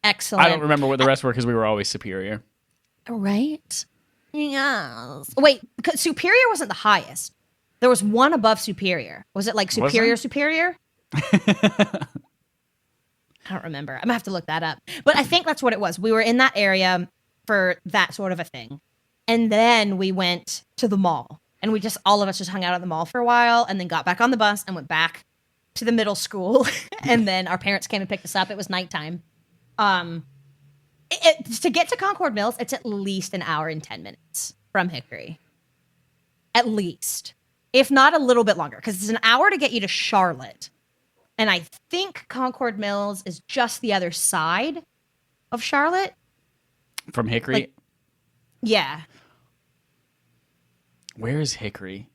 Excellent. I don't remember what the rest were because we were always superior. Right? Yes. Wait, superior wasn't the highest. There was one above superior. Was it like superior? I don't remember. I'm gonna have to look that up. But I think that's what it was. We were in that area for that sort of a thing. And then we went to the mall. And we just, all of us just hung out at the mall for a while and then got back on the bus and went back to the middle school. And then our parents came and picked us up. It was nighttime. To get to Concord Mills, it's at least an hour and 10 minutes from Hickory. At least. If not a little bit longer. Because it's an hour to get you to Charlotte. And I think Concord Mills is just the other side of Charlotte. From Hickory? Like, yeah. Where is Hickory?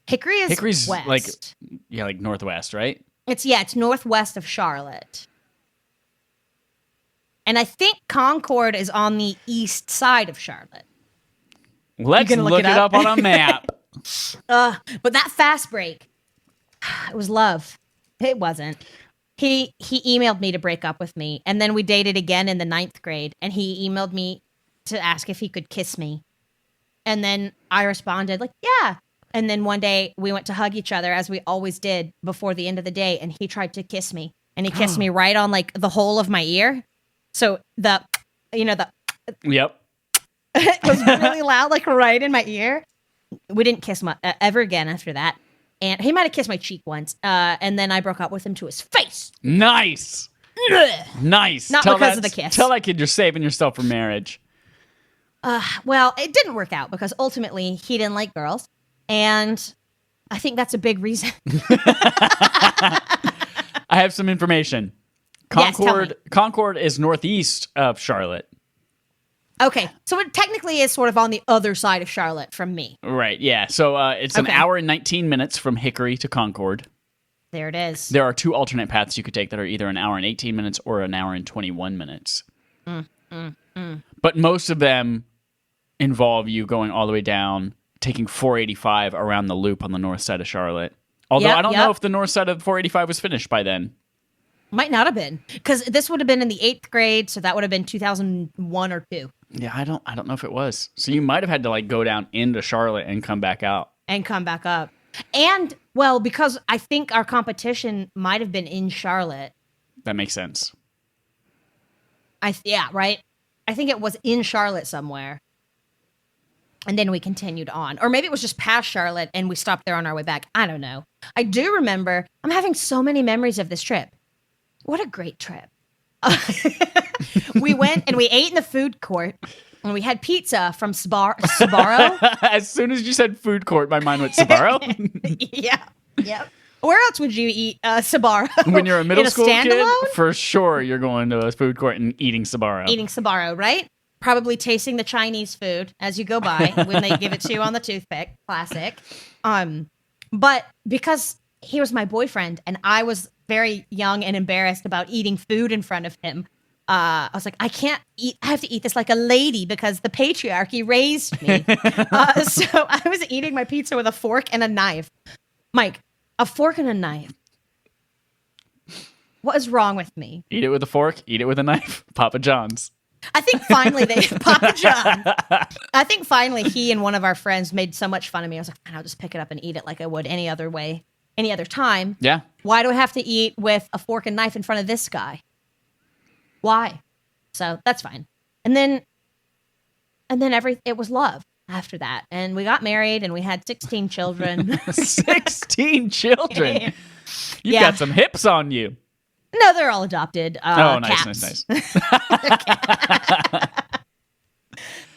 Hickory's west. like northwest, right? It's northwest of Charlotte. And I think Concord is on the east side of Charlotte. Let's look it up on a map. But that fast break, it was love. It wasn't. He emailed me to break up with me, and then we dated again in the 9th grade, and he emailed me to ask if he could kiss me. And then I responded like, yeah. And then one day we went to hug each other as we always did before the end of the day, and he tried to kiss me, and he kissed me right on like the hole of my ear. So Yep. It was really loud, like right in my ear. We didn't kiss ever again after that. And he might have kissed my cheek once. And then I broke up with him to his face. Nice. Nice. Not because of the kiss. Tell that kid you're saving yourself for marriage. Well, it didn't work out because ultimately he didn't like girls. And I think that's a big reason. I have some information. Yes, tell me. Concord is northeast of Charlotte. Okay, so it technically is sort of on the other side of Charlotte from me. Right, yeah. So it's an hour and 19 minutes from Hickory to Concord. There it is. There are 2 alternate paths you could take that are either an hour and 18 minutes or an hour and 21 minutes. But most of them involve you going all the way down, taking 485 around the loop on the north side of Charlotte. Although I don't know if the north side of 485 was finished by then. Might not have been, because this would have been in the 8th grade, so that would have been 2001 or 2. Yeah, I don't know if it was. So you might have had to like go down into Charlotte and come back out. And come back up. And, well, because I think our competition might have been in Charlotte. That makes sense. Yeah, right? I think it was in Charlotte somewhere. And then we continued on. Or maybe it was just past Charlotte and we stopped there on our way back. I don't know. I do remember, I'm having so many memories of this trip. What a great trip. We went and we ate in the food court and we had pizza from Sbarro. As soon as you said food court, my mind went Sbarro. Yeah. Where else would you eat Sbarro? When you're a middle school standalone? kid, for sure you're going to a food court and eating Sbarro. Eating Sbarro, right? Probably tasting the Chinese food as you go by when they give it to you on the toothpick. Classic. But because he was my boyfriend and I was very young and embarrassed about eating food in front of him, I was like, I can't eat. I have to eat this like a lady because the patriarchy raised me. So I was eating my pizza with a fork and a knife. Mike, a fork and a knife. What is wrong with me? Eat it with a fork, eat it with a knife. Papa John's. I think finally Papa John. I think finally he and one of our friends made so much fun of me. I was like, fine, I'll just pick it up and eat it like I would any other way, any other time. Yeah. Why do I have to eat with a fork and knife in front of this guy? Why? So that's fine. And then it was love after that. And we got married and we had 16 children. 16 children. You've got some hips on you. No, they're all adopted. Nice.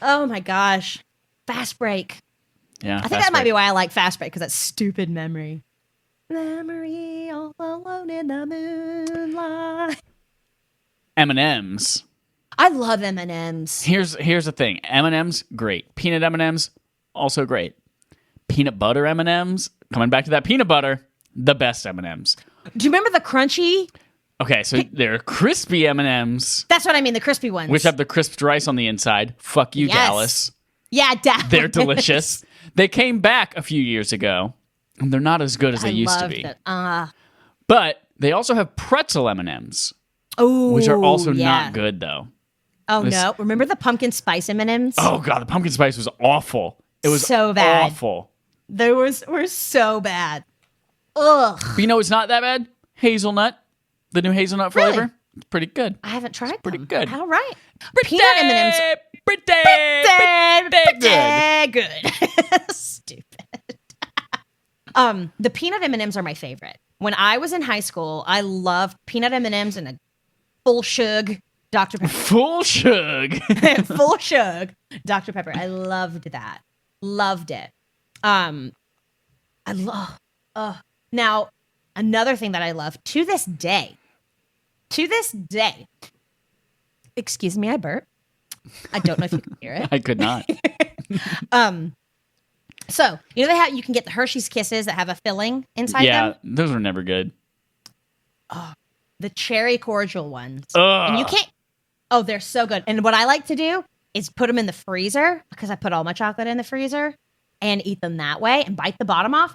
Oh my gosh. Fast break. Yeah. I think that might be why I like fast break, because that stupid memory. Memory all alone in the moonlight. M&M's. I love M&M's. Here's the thing. M&M's, great. Peanut M&M's, also great. Peanut butter M&M's, coming back to that peanut butter, the best M&M's. Do you remember the crunchy? Okay, so they're crispy M&Ms. That's what I mean, the crispy ones. Which have the crisped rice on the inside. Fuck you, Yes. Dallas. Yeah, Dallas. They're delicious. They came back a few years ago, and they're not as good as they used to be. But they also have pretzel M&Ms, which are also not good, though. Oh, no. Remember the pumpkin spice M&Ms? Oh, God, the pumpkin spice was awful. It was so bad. Awful. They were so bad. Ugh. But you know what's not that bad? Hazelnut. The new hazelnut flavor. It's pretty good. I haven't tried pretty them. good. All right. Pretty, Peanut M&Ms. Pretty good. Stupid. The peanut M&Ms are my favorite. When I was in high school, I loved peanut M&Ms and a full shug Dr. Pepper. Full shug. Full shug Dr. Pepper. I loved that. Loved it. Now, another thing that I love to this day, excuse me, I burp. I don't know if you can hear it. I could not. So, you know you can get the Hershey's Kisses that have a filling inside them? Yeah, those were never good. Oh, the cherry cordial ones. Ugh. And you can't, they're so good. And what I like to do is put them in the freezer, because I put all my chocolate in the freezer, and eat them that way and bite the bottom off.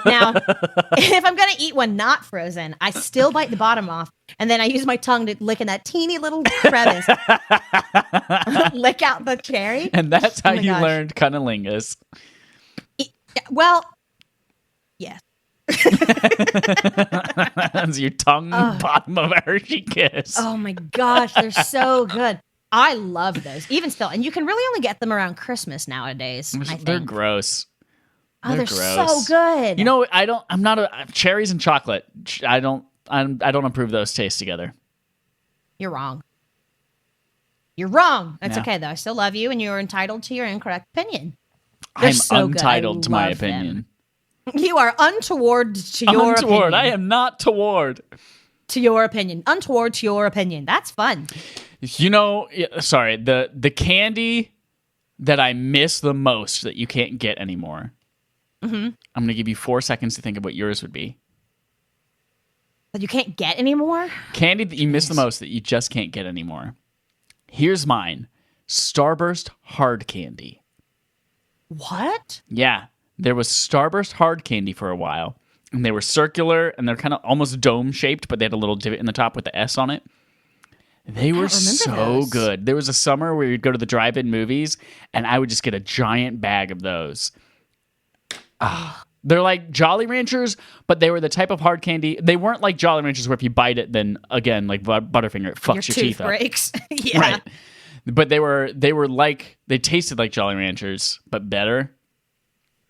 Now, if I'm going to eat one not frozen, I still bite the bottom off, and then I use my tongue to lick in that teeny little crevice. Lick out the cherry. And that's how you learned cunnilingus. Well, yes. That's your tongue bottom of a Hershey Kiss. Oh my gosh, they're so good. I love those, even still. And you can really only get them around Christmas nowadays, I think. They're gross. Oh, they're so good. You know, I'm not cherries and chocolate. I don't approve those tastes together. You're wrong. You're wrong. That's Yeah. okay though. I still love you, and you're entitled to your incorrect opinion. I'm untitled to my love them. opinion. You are untoward to your Untoward. opinion. I am not toward. To your opinion. Untoward to your opinion. That's fun. You know, sorry, the candy that I miss the most that you can't get anymore. Mm-hmm. I'm going to give you 4 seconds to think of what yours would be. That you can't get anymore? Candy that you miss the most that you just can't get anymore. Here's mine. Starburst hard candy. What? Yeah. There was Starburst hard candy for a while. And they were circular, and they're kind of almost dome-shaped, but they had a little divot in the top with the S on it. They were so those. good. There was a summer where you'd go to the drive-in movies, and I would just get a giant bag of those. They're like Jolly Ranchers, but they were the type of hard candy. They weren't like Jolly Ranchers where if you bite it, then again, like Butterfinger, it fucks your teeth tooth up. breaks. Yeah. Right. But they were like, they tasted like Jolly Ranchers, but better.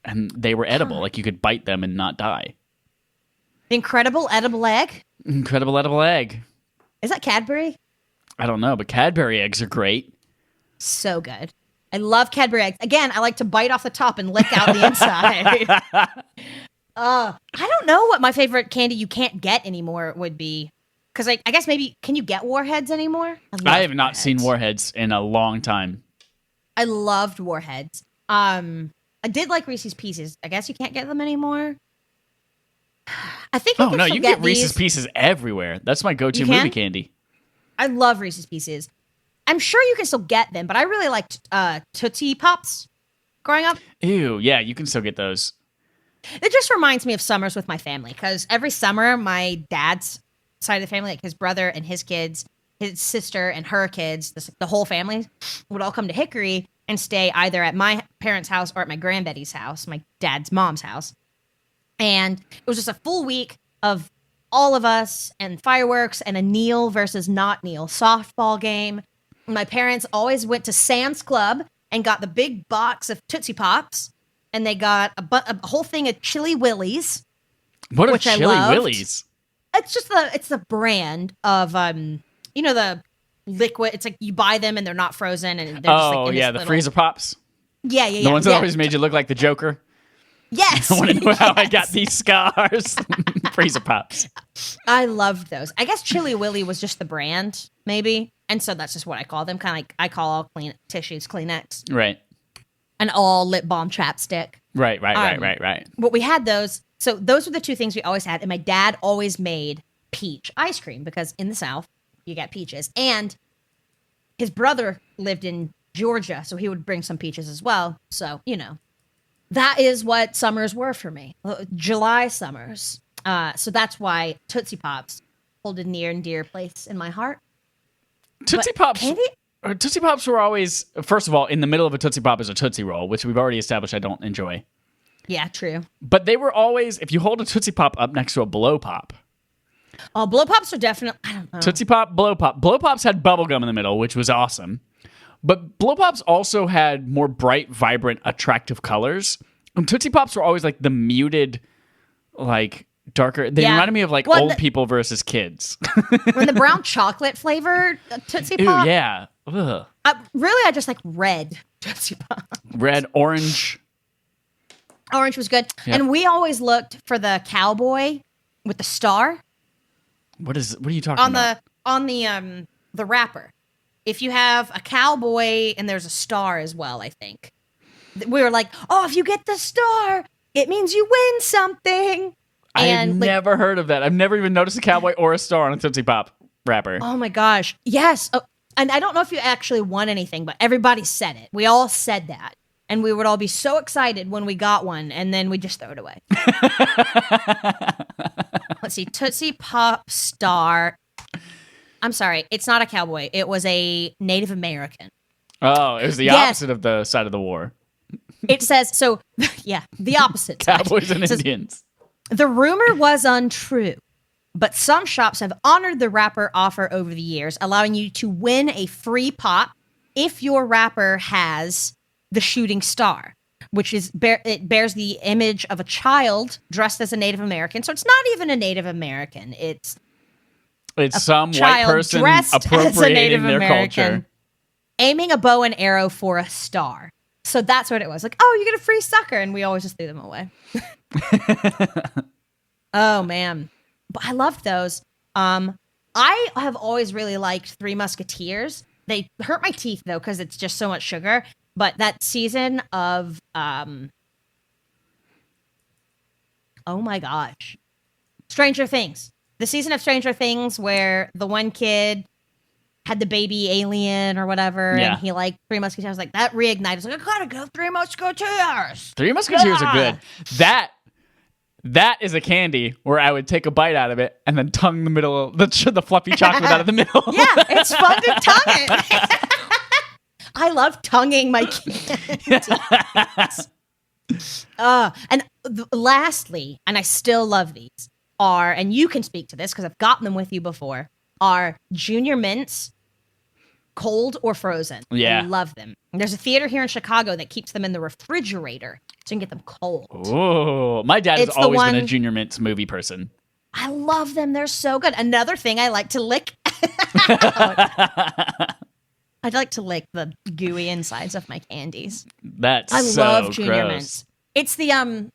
And they were edible. Like you could bite them and not die. Incredible edible egg? Incredible edible egg. Is that Cadbury? I don't know, but Cadbury eggs are great. So good. I love Cadbury eggs. Again, I like to bite off the top and lick out the inside. I don't know what my favorite candy you can't get anymore would be. Because I guess maybe, can you get Warheads anymore? I have not seen Warheads in a long time. I loved Warheads. I did like Reese's Pieces. I guess you can't get them anymore. I think you Oh can no, still you can get Reese's these. Pieces everywhere. That's my go-to You can? movie candy. I love Reese's Pieces. I'm sure you can still get them, but I really liked Tootsie Pops growing up. Ew, yeah, you can still get those. It just reminds me of summers with my family because every summer, my dad's side of the family, like his brother and his kids, his sister and her kids, the whole family would all come to Hickory and stay either at my parents' house or at my grandbetty's house, my dad's mom's house. And it was just a full week of all of us and fireworks and a kneel versus not kneel softball game. My parents always went to Sam's Club and got the big box of Tootsie Pops, and they got a whole thing of Chili Willies. What are which I Chili loved. Willies? It's just the brand of the liquid. It's like you buy them and they're not frozen and they're just like in this the little... freezer pops. Yeah. The ones that always made you look like the Joker. Yes. I want to know how I got these scars. Freezer pops. I loved those. I guess Chili Willy was just the brand, maybe. And so that's just what I call them. Kind of like I call all clean tissues Kleenex. Right. And all lip balm chapstick. Right. But we had those. So those were the two things we always had. And my dad always made peach ice cream because in the South, you get peaches. And his brother lived in Georgia, so he would bring some peaches as well. So, that is what summers were for me. July summers. So that's why Tootsie Pops hold a near and dear place in my heart. Tootsie Pops were always, first of all, in the middle of a Tootsie Pop is a Tootsie Roll, which we've already established I don't enjoy. Yeah, true. But they were always, if you hold a Tootsie Pop up next to a Blow Pop. Oh, Blow Pops are definitely, I don't know. Tootsie Pop, Blow Pop. Blow Pops had bubble gum in the middle, which was awesome. But Blow Pops also had more bright, vibrant, attractive colors. And Tootsie Pops were always like the muted, like darker. They reminded me of like old people versus kids. When the brown chocolate flavored Tootsie Pop. Ew, yeah. Ugh. Really, I just like red Tootsie Pop. Red, orange. Orange was good. Yep. And we always looked for the cowboy with the star. What are you talking about? On the wrapper. If you have a cowboy and there's a star as well, I think. We were like, oh, if you get the star, it means you win something. I've never heard of that. I've never even noticed a cowboy or a star on a Tootsie Pop wrapper. Oh my gosh. Yes. Oh, and I don't know if you actually won anything, but everybody said it. We all said that. And we would all be so excited when we got one, and then we just throw it away. Let's see. Tootsie Pop star. I'm sorry. It's not a cowboy. It was a Native American. Oh, it was the opposite of the side of the war. It says, so, yeah, the opposite. Cowboys and Indians. The rumor was untrue, but some shops have honored the wrapper offer over the years, allowing you to win a free pop if your wrapper has the shooting star, which is it bears the image of a child dressed as a Native American. So it's not even a Native American. It's some white person appropriating their culture, aiming a bow and arrow for a star. So that's what it was. Like, oh, you get a free sucker, and we always just threw them away. Oh man, but I loved those. I have always really liked Three Musketeers. They hurt my teeth though because it's just so much sugar. But that season of, oh my gosh, Stranger Things. The season of Stranger Things where the one kid had the baby alien or whatever, and he liked Three Musketeers. Like that reignited. I was like, I gotta go Three Musketeers. Three Musketeers are good. That is a candy where I would take a bite out of it and then tongue the middle, the fluffy chocolate out of the middle. Yeah, it's fun to tongue it. I love tonguing my candies. Lastly, and I still love these, are, and you can speak to this because I've gotten them with you before, are Junior Mints, cold or frozen. Yeah. I love them. And there's a theater here in Chicago that keeps them in the refrigerator so you can get them cold. Oh, my dad has always been a Junior Mints movie person. I love them. They're so good. Another thing I like to lick. I'd like to lick the gooey insides of my candies. I love Junior gross. Mints. It's the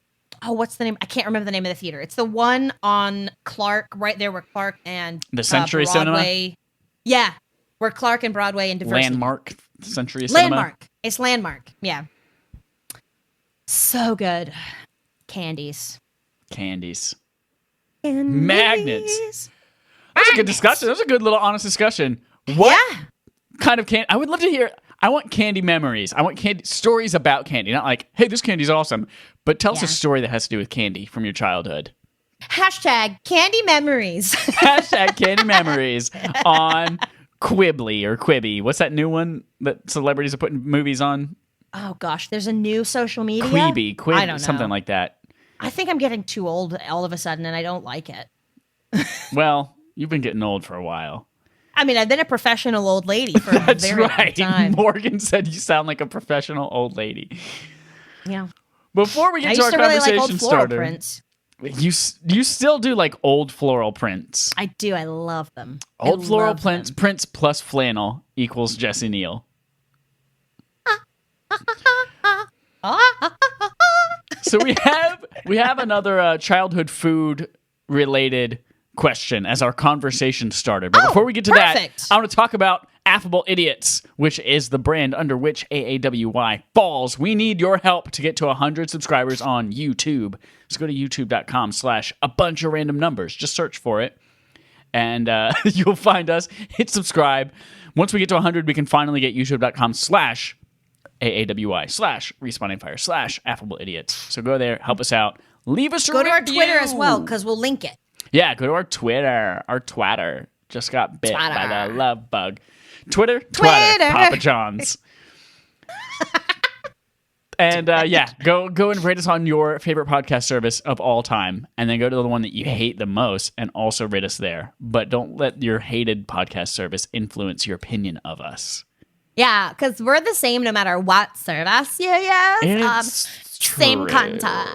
what's the name? I can't remember the name of the theater. It's the one on Clark, right there where Clark and the Century Broadway. Cinema. Yeah, where Clark and Broadway and Diversity. Landmark Century Cinema. It's Landmark. Yeah. So good. Candies. Magnets. That's a good discussion. That was a good little honest discussion. What kind of candy? I would love to hear. I want candy memories. I want candy stories about candy. Not like, hey, this candy's awesome. But tell us a story that has to do with candy from your childhood. Hashtag candy memories. Hashtag candy memories on Quibbly or Quibi. What's that new one that celebrities are putting movies on? Oh, gosh. There's a new social media. Quibi. I don't know. Something like that. I think I'm getting too old all of a sudden, and I don't like it. Well, you've been getting old for a while. I mean, I've been a professional old lady for a very long time. Morgan said you sound like a professional old lady. Yeah. Before we get to our conversation starter, prints. you still do like old floral prints. I do. I love them. Old floral prints plus flannel equals Jessie Neal. So we have another childhood food related question as our conversation starter. But before we get to that, I want to talk about Affable Idiots, which is the brand under which AAWY falls. We need your help to get to 100 subscribers on YouTube. So go to youtube.com/a bunch of random numbers. Just search for it, and you'll find us. Hit subscribe. Once we get to 100, we can finally get youtube.com/AAWY/Respawn Fire/Affable Idiots. So go there, help us out. Leave us a review. Go to our Twitter as well, because we'll link it. Yeah, go to our Twitter. Our twatter just got bit by the love bug. Twitter, Papa John's. And go and rate us on your favorite podcast service of all time, and then go to the one that you hate the most, and also rate us there. But don't let your hated podcast service influence your opinion of us. Yeah, because we're the same no matter what service you use. Same content.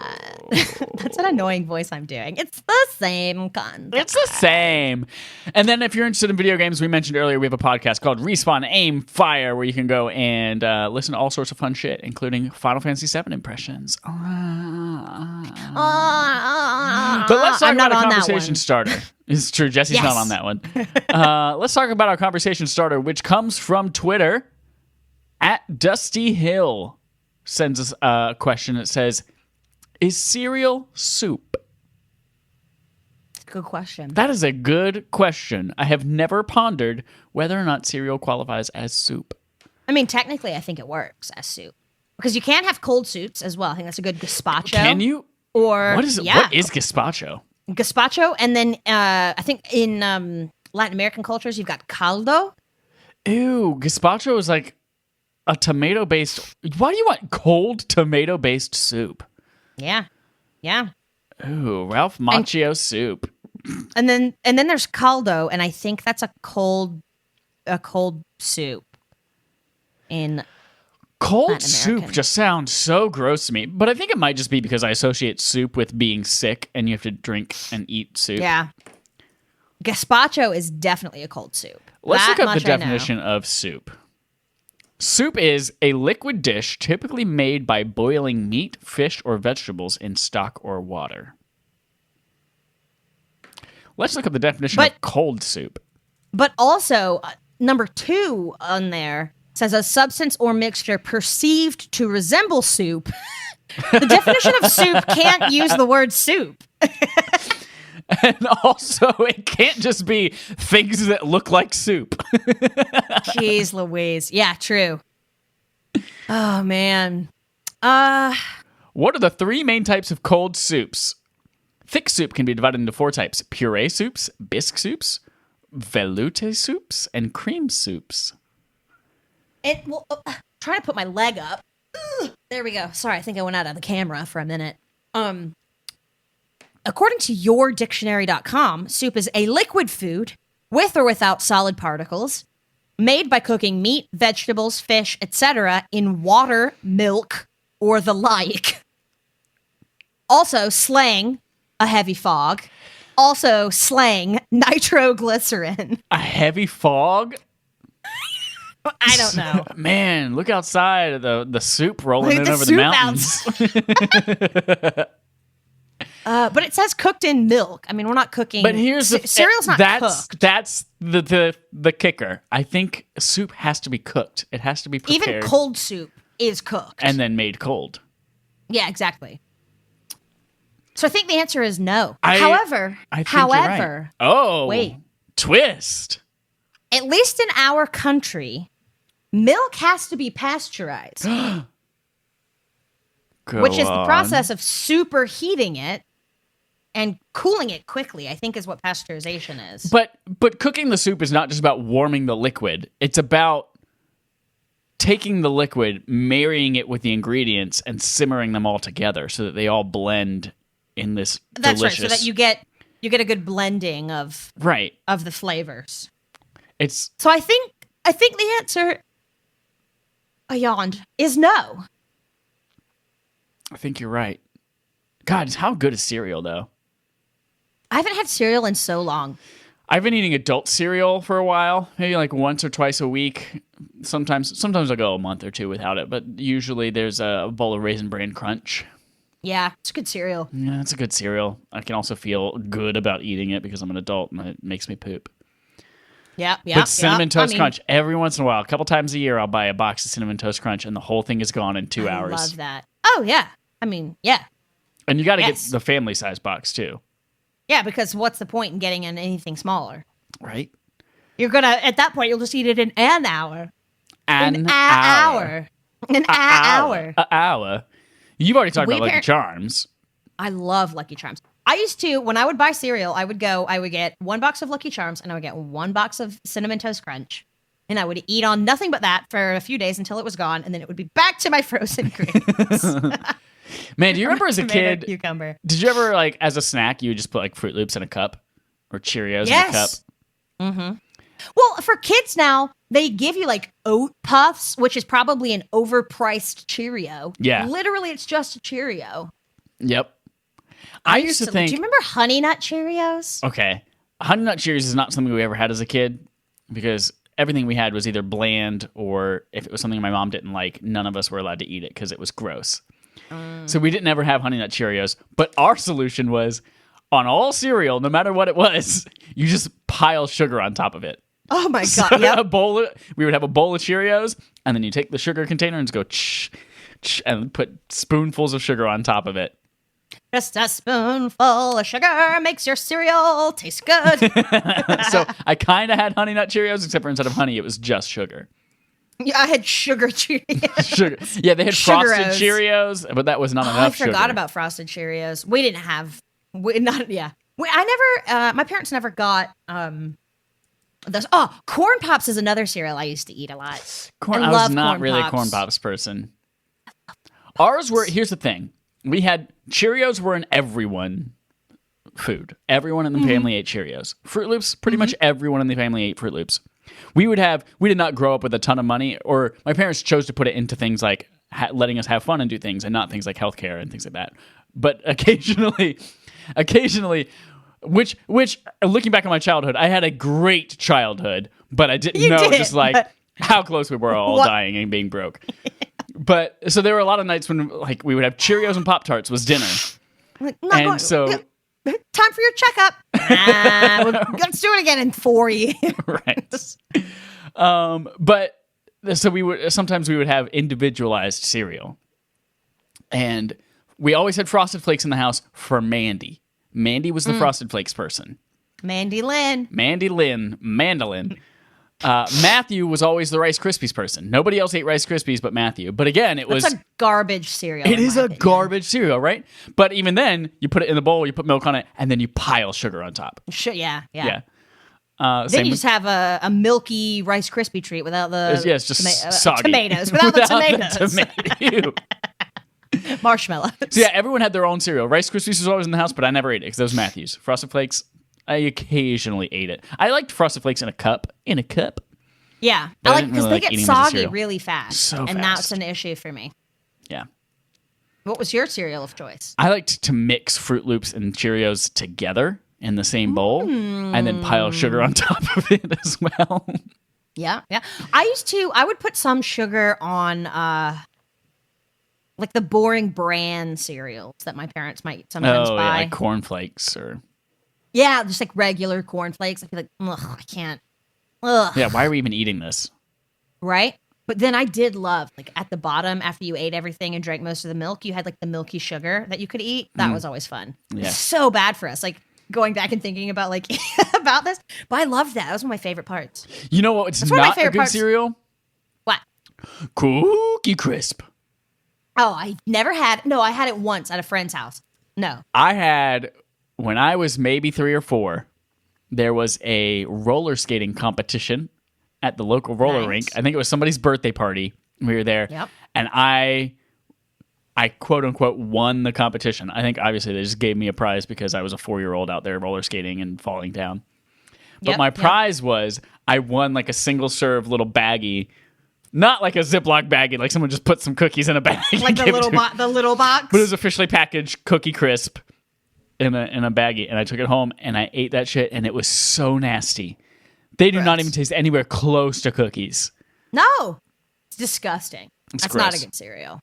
That's an annoying voice I'm doing. It's the same content. It's the same. And then if you're interested in video games, we mentioned earlier, we have a podcast called Respawn Aim Fire, where you can go and listen to all sorts of fun shit, including Final Fantasy VII impressions. But let's talk about a conversation starter. It's true. Jesse's not on that one. Let's talk about our conversation starter, which comes from Twitter at dustehill. Sends us a question that says, is cereal soup? Good question. That is a good question. I have never pondered whether or not cereal qualifies as soup. I mean, technically, I think it works as soup. Because you can have cold soups as well. I think that's a good gazpacho. Can you? Or what is it? Yeah. What is gazpacho? Gazpacho, and then I think in Latin American cultures, you've got caldo. Ew, gazpacho is like a tomato-based... Why do you want cold tomato-based soup? Yeah. Yeah. Ooh, Ralph Macchio soup. And then there's caldo, and I think that's a cold soup. In cold soup just sounds so gross to me, but I think it might just be because I associate soup with being sick, and you have to drink and eat soup. Yeah. Gazpacho is definitely a cold soup. Let's look up the definition of soup. Soup is a liquid dish typically made by boiling meat, fish, or vegetables in stock or water. Let's look up the definition of cold soup. But also, number 2 on there says a substance or mixture perceived to resemble soup. The definition of soup can't use the word soup. And also, it can't just be things that look like soup. Jeez Louise. Yeah, true. Oh, man. What are the 3 main types of cold soups? Thick soup can be divided into 4 types: puree soups, bisque soups, velouté soups, and cream soups. Trying to put my leg up. There we go. Sorry, I think I went out of the camera for a minute. According to yourdictionary.com, soup is a liquid food with or without solid particles made by cooking meat, vegetables, fish, etc. in water, milk, or the like. Also, slang, a heavy fog. Also, slang, nitroglycerin. A heavy fog? I don't know. Man, look outside, the soup rolling in over the mountains. But it says cooked in milk. I mean, we're not cooking. But here's cereal's not cooked. That's the kicker. I think soup has to be cooked. It has to be prepared. Even cold soup is cooked and then made cold. Yeah, exactly. So I think the answer is no. I However, think you're right. Oh, wait. Twist. At least in our country, milk has to be pasteurized, which is the process of superheating it and cooling it quickly, I think is what pasteurization is. But cooking the soup is not just about warming the liquid. It's about taking the liquid, marrying it with the ingredients, and simmering them all together so that they all blend in this That's delicious... right, so that you get a good blending of the flavors. So I think the answer, I yawned, is no. I think you're right. God, how good is cereal, though? I haven't had cereal in so long. I've been eating adult cereal for a while, maybe like once or twice a week. Sometimes I'll go a month or two without it, but usually there's a bowl of Raisin Bran Crunch. Yeah, it's a good cereal. Yeah, it's a good cereal. I can also feel good about eating it because I'm an adult and it makes me poop. Yeah. But Cinnamon Toast Crunch, every once in a while, a couple times a year, I'll buy a box of Cinnamon Toast Crunch and the whole thing is gone in 2 hours. I love that. Oh, yeah. I mean, yeah. And you got to get the family size box, too. Yeah, because what's the point in getting anything smaller? Right. You're going to, at that point, you'll just eat it in an hour. An hour. An hour. An hour. You've already talked about Lucky Charms. I love Lucky Charms. I used to, when I would buy cereal, I would get 1 box of Lucky Charms and I would get 1 box of Cinnamon Toast Crunch. And I would eat on nothing but that for a few days until it was gone. And then it would be back to my frozen grapes. Man, do you remember as a kid, cucumber. Did you ever, like, as a snack, you would just put, like, Fruit Loops in a cup? Or Cheerios in a cup? Mm-hmm. Well, for kids now, they give you, like, Oat Puffs, which is probably an overpriced Cheerio. Yeah. Literally, it's just a Cheerio. Yep. I used to think... Do you remember Honey Nut Cheerios? Okay. Honey Nut Cheerios is not something we ever had as a kid because everything we had was either bland or if it was something my mom didn't like, none of us were allowed to eat it because it was gross. So we didn't ever have Honey Nut Cheerios. But our solution was, on all cereal, no matter what it was, you just pile sugar on top of it. Oh my So God! Yep. We would have a bowl of Cheerios, and then you take the sugar container and just go and put spoonfuls of sugar on top of it. Just a spoonful of sugar makes your cereal taste good. So I kind of had Honey Nut Cheerios, except for instead of honey, it was just sugar. Yeah, I had sugar Cheerios. Sugar. Yeah, they had frosted Cheerios, but that was not enough sugar. I forgot about frosted Cheerios. We didn't have. My parents never got those. Oh, Corn Pops is another cereal I used to eat a lot. I was not really a Corn Pops person. Ours were, here's the thing. We had, Cheerios were in everyone food. Everyone in the family ate Cheerios. Fruit Loops, pretty much everyone in the family ate Fruit Loops. We did not grow up with a ton of money, or my parents chose to put it into things like letting us have fun and do things, and not things like healthcare and things like that. But occasionally, which looking back on my childhood, I had a great childhood, but I didn't know just like how close we were all dying and being broke. But so there were a lot of nights when like we would have Cheerios and Pop-Tarts was dinner. Time for your checkup. Let's do it again in 4 years. Right. But so sometimes we would have individualized cereal. And we always had Frosted Flakes in the house for Mandy. Mandy was the Frosted Flakes person. Mandolin. Matthew was always the Rice Krispies person. Nobody else ate Rice Krispies but Matthew. But again, it's a garbage cereal. It is a garbage cereal, right? But even then, you put it in the bowl, you put milk on it, and then you pile sugar on top. Yeah. Then you just have a milky Rice Krispie treat without the it's just soggy. Tomatoes. Without the tomatoes. Marshmallows. So yeah, everyone had their own cereal. Rice Krispies was always in the house, but I never ate it because that was Matthew's. Frosted Flakes, I occasionally ate it. I liked Frosted Flakes in a cup. Yeah, I like because they get soggy really fast, and that's an issue for me. Yeah. What was your cereal of choice? I liked to mix Fruit Loops and Cheerios together in the same bowl, and then pile sugar on top of it as well. Yeah. I would put some sugar on like the boring bran cereals that my parents might sometimes buy. Yeah, like cornflakes or... Yeah, just like regular cornflakes. I'd be like, ugh, I can't. Ugh. Yeah, why are we even eating this? Right? But then I did love, like, at the bottom, after you ate everything and drank most of the milk, you had, like, the milky sugar that you could eat. That was always fun. Yeah. It's so bad for us, like, going back and thinking about, like, about this. But I loved that. That was one of my favorite parts. You know what? It's That's one of my not a favorite good parts. cereal. What? Cookie Crisp. Oh, I never had. No, I had it once at a friend's house. No. I had, when I was maybe 3 or 4, there was a roller skating competition at the local roller rink. I think it was somebody's birthday party. We were there. Yep. And I quote unquote won the competition. I think obviously they just gave me a prize because I was a 4-year-old out there roller skating and falling down. But my prize was I won like a single serve little baggie. Not like a Ziploc baggie, like someone just put some cookies in a bag. Like the little box. But it was officially packaged Cookie Crisp in a baggie, and I took it home and I ate that shit, and it was so nasty. They do not even taste anywhere close to cookies. No, it's disgusting. That's gross. not a good cereal.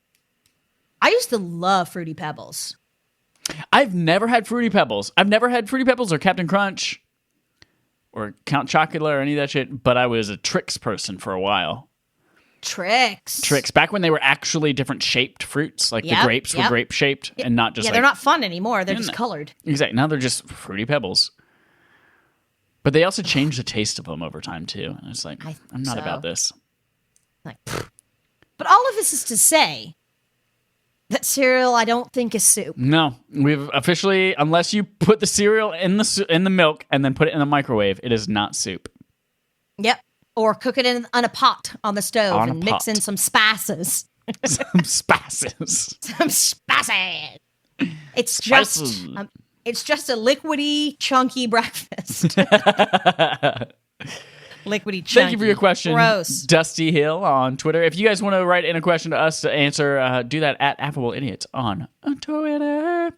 I used to love Fruity Pebbles. I've never had Fruity Pebbles. I've never had Fruity Pebbles or Captain Crunch or Count Chocula or any of that shit, but I was a Trix person for a while. Trix. Back when they were actually different shaped fruits, like the grapes were grape shaped and not just they're not fun anymore. They're just colored. Exactly. Now they're just Fruity Pebbles. But they also changed the taste of them over time too. And it's like, I'm not about this. Like, but all of this is to say that cereal I don't think is soup. No, we've officially, unless you put the cereal in the milk and then put it in the microwave, it is not soup. Yep. Or cook it in a pot on the stove and mix in some spices. Some spices. Some spices. It's just a liquidy, chunky breakfast. Liquidy, chunky. Thank you for your question, Gross. Dusty Hill on Twitter. If you guys want to write in a question to us to answer, do that at Affable Idiots on Twitter. And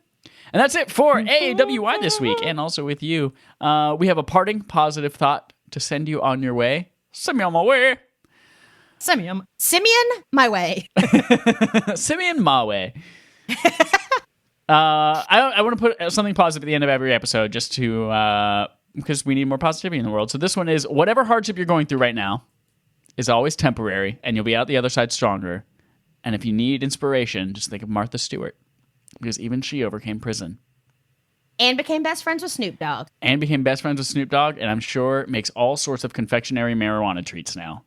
that's it for AAWI this week, and also with you. We have a parting positive thought to send you on your way. Send me on my way. Simeon, my way. Simeon, my way. I want to put something positive at the end of every episode just to, because we need more positivity in the world. So this one is, whatever hardship you're going through right now is always temporary, and you'll be out the other side stronger. And if you need inspiration, just think of Martha Stewart, because even she overcame prison. And became best friends with Snoop Dogg. And I'm sure makes all sorts of confectionery marijuana treats now.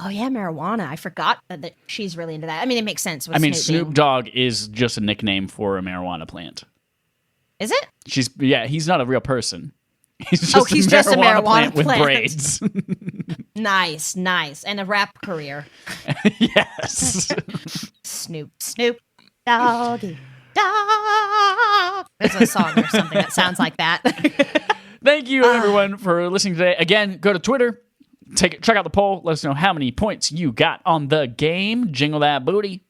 Oh, yeah, marijuana. I forgot that she's really into that. I mean, it makes sense. Snoop Dogg is just a nickname for a marijuana plant. Is it? He's not a real person. He's just a marijuana plant with plant. braids. Nice. And a rap career. Yes. Snoop Doggy Dog. There's a song or something that sounds like that. Thank you, everyone, for listening today. Again, go to Twitter. Check out the poll. Let us know how many points you got on the game. Jingle That Booty.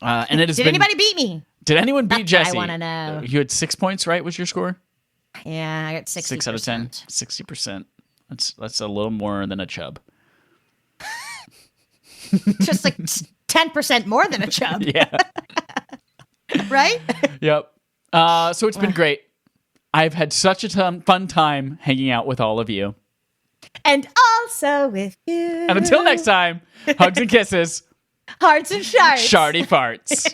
And it has Did anybody beat me? Did anyone beat Jesse? I want to know. You had 6 points, right? Was your score? Yeah, I got 60%. 6 out of 10. 60%. That's a little more than a chub. Just like 10% more than a chub. Yeah. Right? Yep. So it's been great. I've had such a fun time hanging out with all of you. And also with you. And until next time, hugs and kisses. Hearts and shards. Shardy farts.